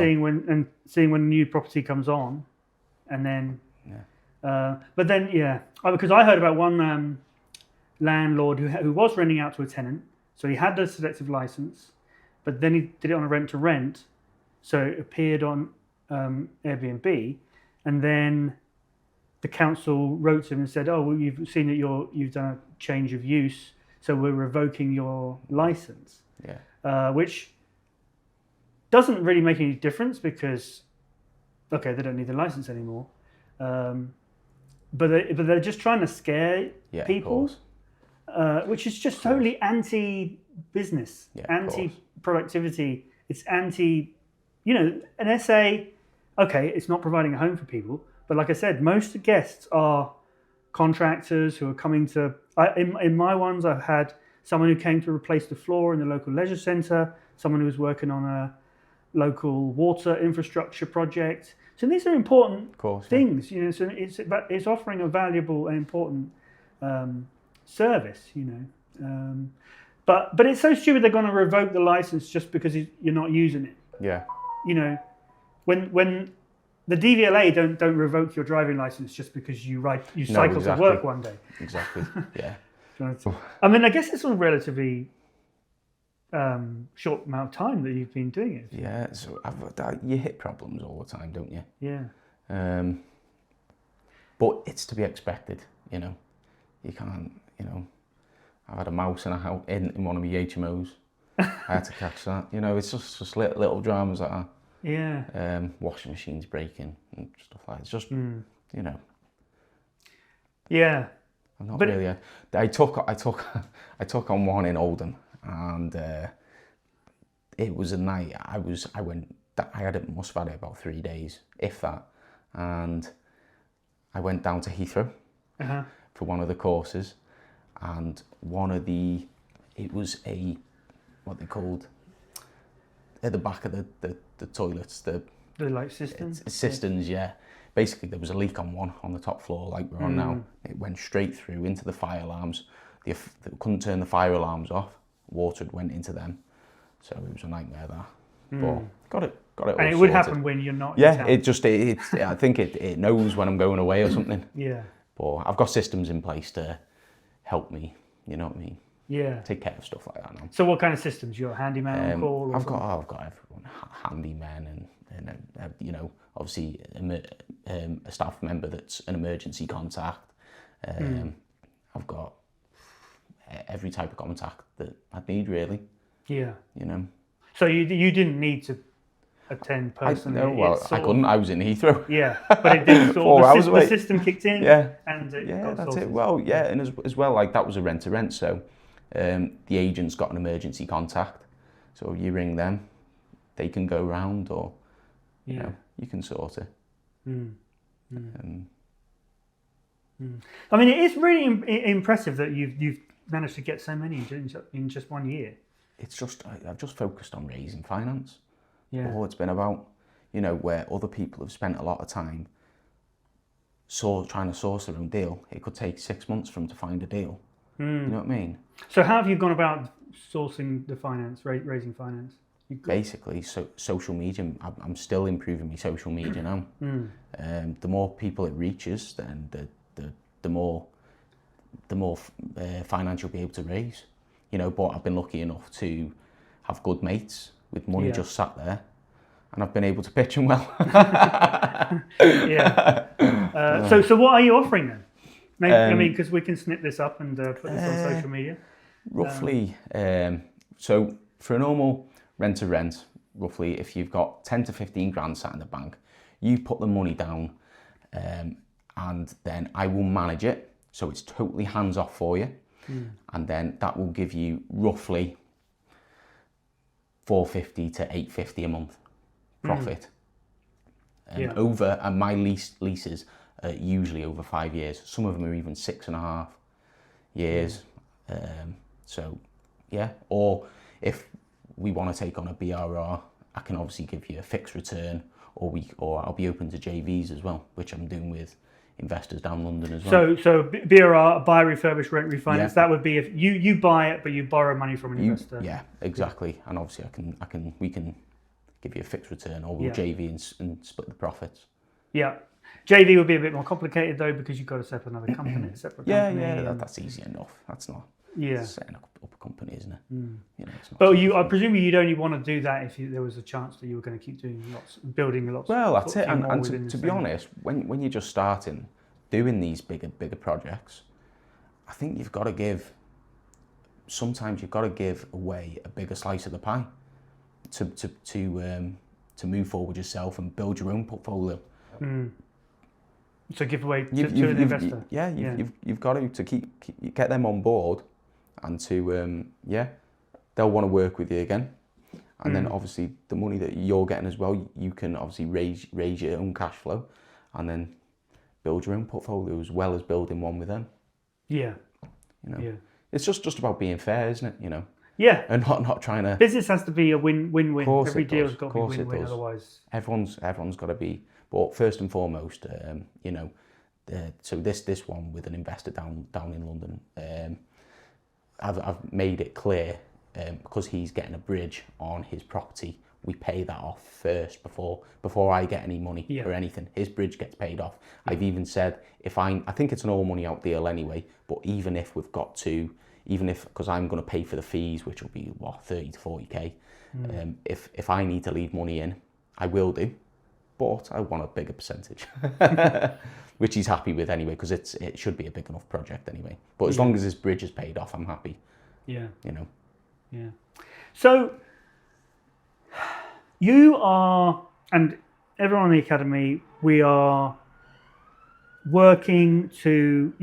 seeing when a new property comes on, and then. But then, because I heard about one landlord who was renting out to a tenant, so he had the selective license, but then he did it on a rent to rent, so it appeared on Airbnb, and then the council wrote to him and said, "Oh, well, you've seen that you've done a change of use, so we're revoking your license." Yeah. Which doesn't really make any difference because, okay, they don't need the license anymore, but they're just trying to scare people, which is just totally anti-business, anti-productivity. It's anti, an SA. Okay, it's not providing a home for people, but like I said, most guests are contractors who are coming to. In my ones, I've had someone who came to replace the floor in the local leisure centre, someone who was working on a local water infrastructure project. So these are important things, So it's offering a valuable and important service, But it's so stupid they're going to revoke the license just because you're not using it. Yeah. When the DVLA don't revoke your driving license just because you cycle to work one day. Exactly. Yeah. I mean, I guess it's a relatively short amount of time that you've been doing it. Yeah. So you hit problems all the time, don't you? Yeah. But it's to be expected, You can't, I've had a mouse in one of my HMOs. I had to catch that. It's just little dramas like that. Yeah. Washing machines breaking and stuff like that. It's just, Yeah. I'm not really. I took on one in Oldham, and it was a night. I must have had it about 3 days, if that, and I went down to Heathrow for one of the courses, and it was what they called at the back of the toilets, the like cisterns. Cisterns, yeah. Basically, there was a leak on one on the top floor, like we're on now. It went straight through into the fire alarms. They couldn't turn the fire alarms off. Water went into them, so it was a nightmare there. But got it all And it sorted. would happen when you're not. Yeah, in town. I think it knows when I'm going away or something. Yeah. But I've got systems in place to help me. You know what I mean? Yeah. Take care of stuff like that now. So what kind of systems? You're a handyman on call? I've got everyone, handymen and obviously a staff member that's an emergency contact. I've got every type of contact that I'd need, really. Yeah. So you didn't need to attend personally. I couldn't. I was in Heathrow. Yeah, but it did the system kicked in. Yeah. And that's sorted. it. Well, yeah, and as well, like that was a rent to rent, so the agent's got an emergency contact. So you ring them, they can go round, or you can sort it. I mean, it is really impressive that you've managed to get so many in just 1 year. It's just I've just focused on raising finance. Yeah. All it's been about, where other people have spent a lot of time trying to source their own deal. It could take 6 months for them to find a deal. You know what I mean? So how have you gone about sourcing the finance, raising finance? Basically, social media. I'm still improving my social media now. The more people it reaches, then the more finance you'll be able to raise. But I've been lucky enough to have good mates with money just sat there, and I've been able to pitch them well. So what are you offering then? Maybe, because we can snip this up and put this on social media. Roughly, so for a normal rent to rent, roughly, if you've got 10 to 15 grand sat in the bank, you put the money down, and then I will manage it. So it's totally hands off for you. And then that will give you roughly 450 to 850 a month profit. And my leases are usually over 5 years. Some of them are even 6.5. years. So yeah, or if we want to take on a BRR, I can obviously give you a fixed return, or I'll be open to JVs as well, which I'm doing with investors down London as well. So BRR, buy, refurbish, rent, refinance. Yeah. That would be if you buy it, but you borrow money from an investor. Yeah, exactly. And obviously, we can give you a fixed return, or we'll JV and split the profits. Yeah. JV would be a bit more complicated though, because you've got to set up another company, separate company. Yeah, that's easy enough. That's not setting up a company, isn't it? You know, it's not. But I presume you'd only want to do that if there was a chance that you were going to keep doing building lots. Well, that's it. And to be honest, when you're just starting doing these bigger projects, I think sometimes you've got to give away a bigger slice of the pie to move forward yourself and build your own portfolio. So give away to an investor. You've got to get them on board, and to they'll want to work with you again. And then obviously the money that you're getting as well, you can obviously raise your own cash flow, and then build your own portfolio as well as building one with them. Yeah. You know, it's just about being fair, isn't it? You know. Yeah. And not trying to. Business has to be a win-win. Every deal's got to be win-win. Otherwise, everyone's got to be. But first and foremost, so this one with an investor down in London, I've made it clear, because he's getting a bridge on his property, we pay that off first before I get any money or anything. His bridge gets paid off. I've even said I think it's an all money out deal anyway, but even if because I'm going to pay for the fees, which will be 30 to 40k, if I need to leave money in, I will do, but I want a bigger percentage, which he's happy with anyway, because it should be a big enough project anyway. But as long as this bridge is paid off, I'm happy. Yeah. You know. Yeah. So you are, and everyone in the academy, we are working to,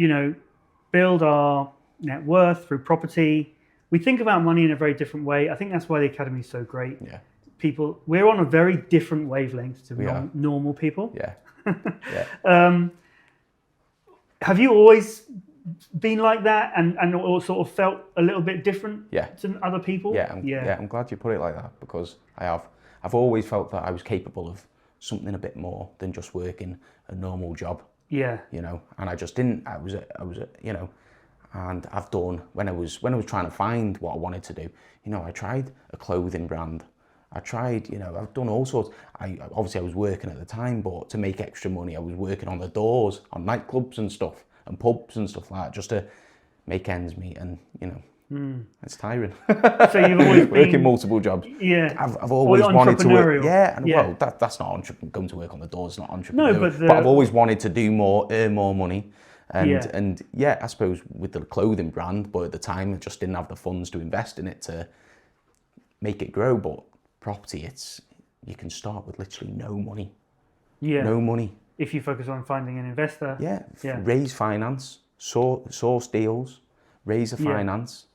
build our net worth through property. We think about money in a very different way. I think that's why the academy is so great. Yeah. We're on a very different wavelength to normal people. Yeah. Yeah. Have you always been like that and sort of felt a little bit different to other people? Yeah, I'm glad you put it like that, because I've always felt that I was capable of something a bit more than just working a normal job. Yeah. And I just didn't. I was and I've done, when I was trying to find what I wanted to do, I tried a clothing brand. I tried, I've done all sorts. I was working at the time, but to make extra money, I was working on the doors, on nightclubs and stuff, and pubs and stuff like that, just to make ends meet. And, it's tiring. So you've always working multiple jobs. Yeah. I've always wanted to work. Well, that's not going to work on the doors, not entrepreneurial. No, but I've always wanted to do more, earn more money. And I suppose with the clothing brand, but at the time I just didn't have the funds to invest in it to make it grow. But property, you can start with literally no money. Yeah. No money. If you focus on finding an investor. Yeah. Raise finance, source deals, raise the finance,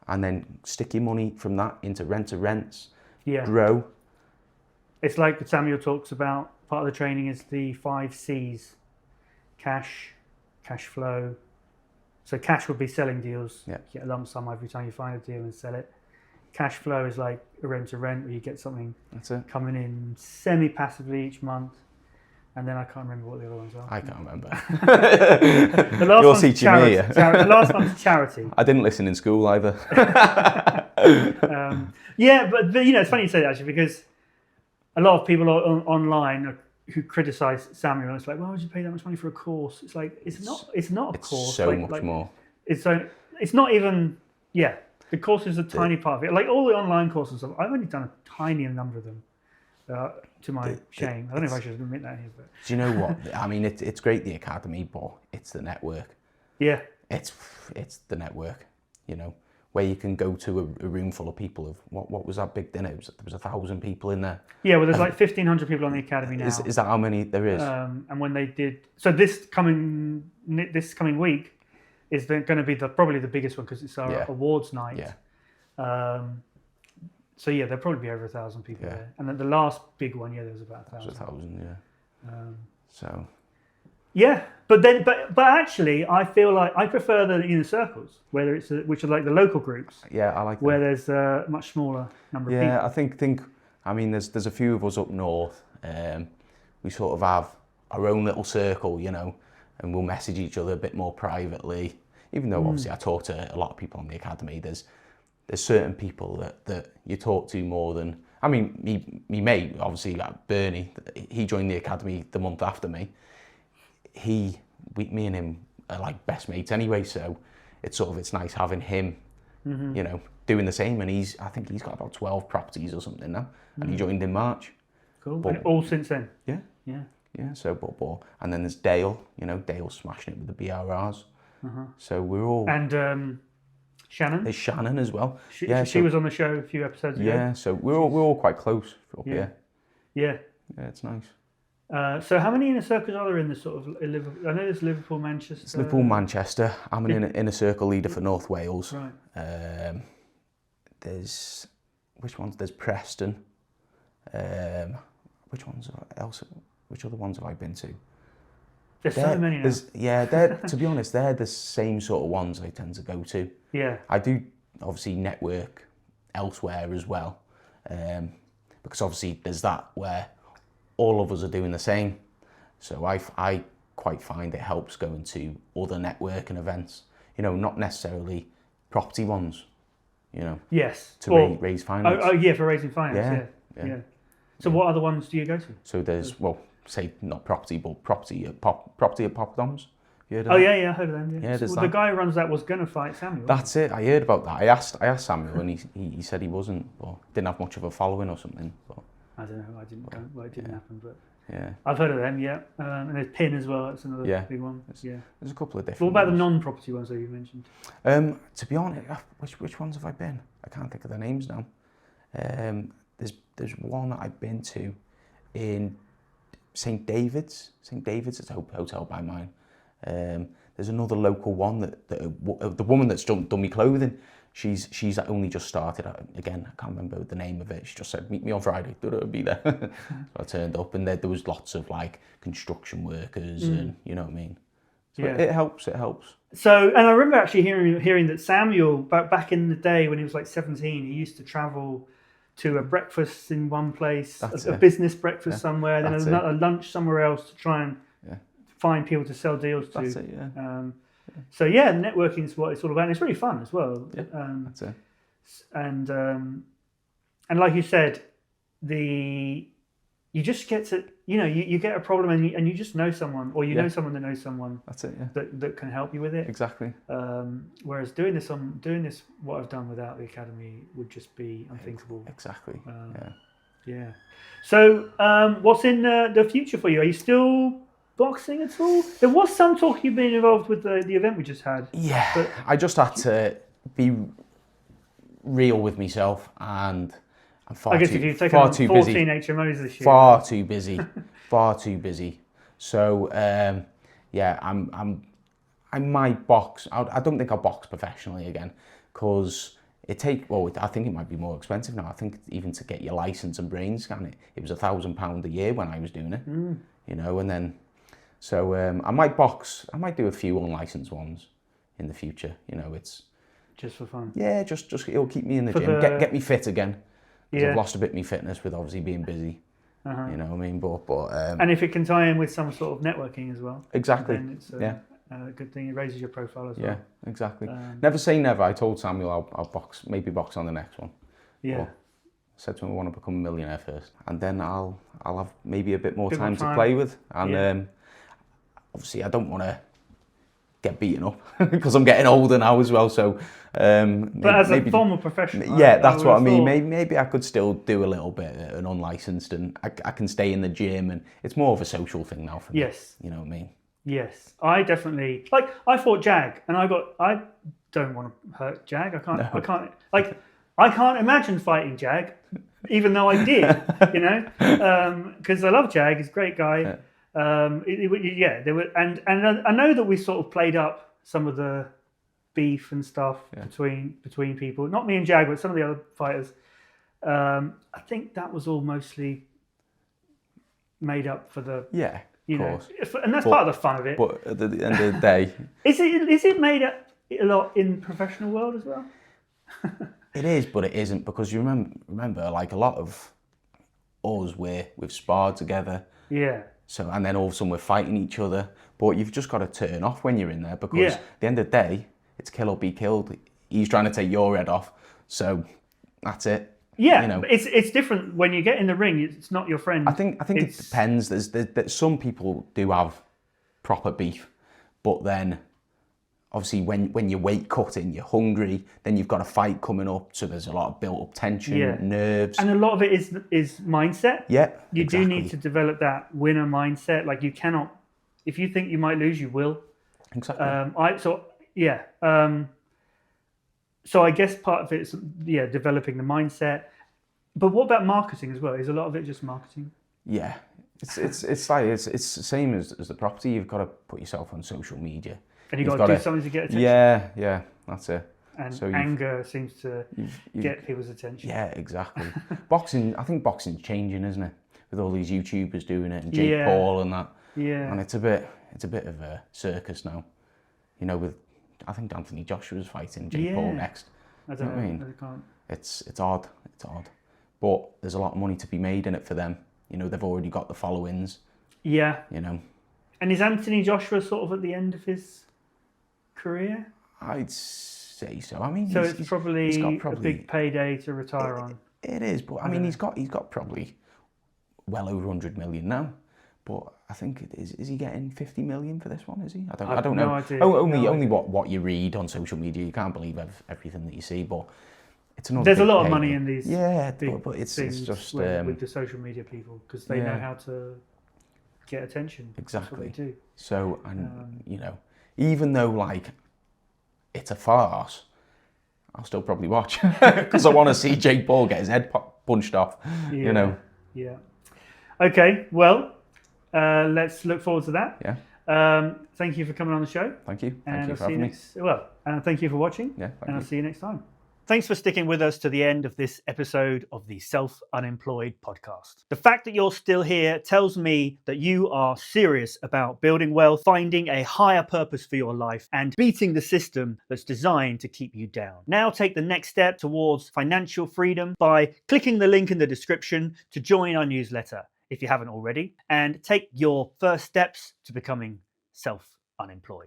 and then stick your money from that into rents. Yeah. Grow. It's like Samuel talks about, part of the training is the 5 C's. Cash flow. So cash would be selling deals. Yeah. You get a lump sum every time you find a deal and sell it. Cash flow is like a rent where you get something coming in semi-passively each month. And then I can't remember what the other ones are. I can't remember. The last You're teaching charity. me. The last one's charity. I didn't listen in school either. But it's funny you say that actually, because a lot of people online who criticize Samuel, it's like, why would you pay that much money for a course? It's like, it's not a course. It's so much more. It's not even, the course is a tiny part of it. Like all the online courses, I've only done a tiny number of them, to my shame. I don't know if I should admit that here. But. Do you know what? I mean, it's great, the academy, but it's the network. Yeah. It's the network, where you can go to a room full of people of, what was that big dinner? There was 1,000 people in there. Yeah, well, there's like 1,500 people on the academy now. Is that how many there is? And when they did, so this coming week is going to be probably the biggest one, because it's our awards night. Yeah. So there'll probably be over 1,000 people there. And then the last big one, there was about 1,000. 1,000, yeah. Yeah, but actually, I feel like I prefer the inner circles, whether it's which are like the local groups. Yeah, I like that. Where there's a much smaller number of people. Yeah, I think. I mean, there's a few of us up north. We sort of have our own little circle, you know, and we'll message each other a bit more privately. Even though obviously I talk to a lot of people on the academy, there's certain people that you talk to more than. I mean, me mate, obviously, Bernie, he joined the academy the month after me. Me and him are like best mates anyway, so it's nice having him, you know, doing the same. And I think he's got about 12 properties or something now, and he joined in March. Cool. And all since then. Yeah. So, and then there's Dale. You know, Dale's smashing it with the BRRs. So we're all. And Shannon. There's Shannon as well. She was on the show a few episodes ago. Yeah. So we're all quite close up here. Yeah. Yeah, it's nice. So how many inner circles are there in this sort of Liverpool? I know there's Liverpool, Manchester. It's Liverpool, Manchester. I'm an inner circle leader for North Wales. Right. There's which ones? There's Preston. Which ones else? Which other ones have I been to? There's so many now. They're to be honest, they're the same sort of ones I tend to go to. Yeah. I do obviously network elsewhere as well, because obviously there's that where all of us are doing the same. So I quite find it helps going to other networking events. You know, not necessarily property ones. You know. Yes. To raise finance. Oh yeah, for raising finance. Yeah. So what other ones do you go to? So there's say not property, but property at Poppadoms. You heard of that? Yeah, I heard of them. Yeah. There's the guy who runs that was going to fight Samuel. That's it. I heard about that. I asked Samuel, and he said he wasn't, or didn't have much of a following or something. But I don't know. I didn't go. Well, it didn't happen, but yeah, I've heard of them. Yeah, and there's Pin as well. That's another big one. There's a couple of different. What about ones. the non-property ones that you mentioned? To be honest, which ones have I been? I can't think of their names now. There's one that I've been to in St. David's. St. David's is a hotel by mine. There's another local one that the woman that's done me clothing. She's only just started. Again, I can't remember the name of it. She just said, "Meet me on Friday." I'll be there. So I turned up, and there was lots of like construction workers, and you know what I mean. So it helps. It helps. So, and I remember actually hearing that Samuel back in the day when he was like 17, he used to travel to a breakfast in one place, a business breakfast somewhere, then a lunch somewhere else to try and find people to sell deals to. That's it, yeah. So yeah, networking is what it's all about, and it's really fun as well. Yeah, that's it. And like you said, you just get to, you get a problem and you just know someone, or know someone that knows someone. That's it. Yeah. That can help you with it. Exactly. Whereas doing this what I've done without the academy would just be unthinkable. Exactly. Yeah. So what's in the future for you? Are you still boxing at all? There was some talk you've been involved with the event we just had. Yeah. But I just had to be real with myself, and I'm far if you've taken 14 busy. HMOs this year. Far too busy. Far too busy. So I might box. I don't think I'll box professionally again, because I think it might be more expensive now. I think even to get your license and brain scan, it was £1,000 a year when I was doing it. You know, and then so I might box. I might do a few unlicensed ones in the future. You know, it's just for fun. Yeah, just it'll keep me in the gym, get me fit again. I've lost a bit of my fitness with obviously being busy. You know what I mean? But and if it can tie in with some sort of networking as well. Exactly. Then it's a good thing. It raises your profile as well. Yeah, exactly. Never say never. I told Samuel I'll box on the next one. Yeah. But I said to him I want to become a millionaire first, and then I'll have maybe a bit more time to play with. And obviously I don't want to get beaten up because I'm getting older now as well. So, but as a former professional, that's what I mean. Maybe I could still do a little bit an unlicensed, and I can stay in the gym, and it's more of a social thing now for me. Yes, you know what I mean. Yes, I definitely I fought Jag, and I don't want to hurt Jag. I can't imagine fighting Jag, even though I did. You know, because I love Jag. He's a great guy. Yeah. There were, and I know that we sort of played up some of the beef and stuff between people. Not me and Jag, but some of the other fighters. I think that was all mostly made up for the You of know, course. and that's part of the fun of it. But at the end of the day, Is it made a lot in the professional world as well? it is, but it isn't, because you remember, like a lot of us, we've sparred together. Yeah. So, and then all of a sudden we're fighting each other. But you've just got to turn off when you're in there, because at the end of the day, it's kill or be killed. He's trying to take your head off, so that's it. Yeah, you know. It's different when you get in the ring. It's not your friend. I think it depends. There's some people do have proper beef, but then obviously when you're weight cutting, you're hungry, then you've got a fight coming up, so there's a lot of built up tension, nerves, and a lot of it is mindset. Yeah, you exactly. do need to develop that winner mindset. Like, you cannot, if you think you might lose, you will. Exactly. So I guess part of it is developing the mindset. But what about marketing as well? Is a lot of it just marketing? Yeah, it's like it's the same as the property. You've got to put yourself on social media, and you've got to do something to get attention. Yeah, that's it. And so anger seems to get people's attention. Yeah, exactly. Boxing, I think boxing's changing, isn't it? With all these YouTubers doing it, and Jake Paul and that. Yeah. And it's a bit of a circus now. You know, I think Anthony Joshua's fighting Jake Paul next. I don't know. What I mean? I can't. It's odd. But there's a lot of money to be made in it for them. You know, they've already got the followings. Yeah. You know. And is Anthony Joshua sort of at the end of his career? I'd say so. I mean, so it's probably a big payday to retire on. It is, but I mean, he's got probably well over 100 million now. But I think is he getting 50 million for this one? Is he? I don't know. No idea. Only what you read on social media. You can't believe everything that you see, but it's another. There's a lot of money in these. Yeah, but it's just with the social media people, because they know how to get attention. Exactly. That's what they do. So, and you know, even though like it's a farce, I'll still probably watch because I want to see Jake Paul get his head punched off. Yeah. You know. Yeah. Okay. Well, let's look forward to that. Yeah. Thank you for coming on the show. Thank you. And Thank you for having me. Thank you for watching. Yeah. And I'll see you next time. Thanks for sticking with us to the end of this episode of the Self-Unemployed podcast. The fact that you're still here tells me that you are serious about building wealth, finding a higher purpose for your life, and beating the system that's designed to keep you down. Now take the next step towards financial freedom by clicking the link in the description to join our newsletter if you haven't already, and take your first steps to becoming self-unemployed.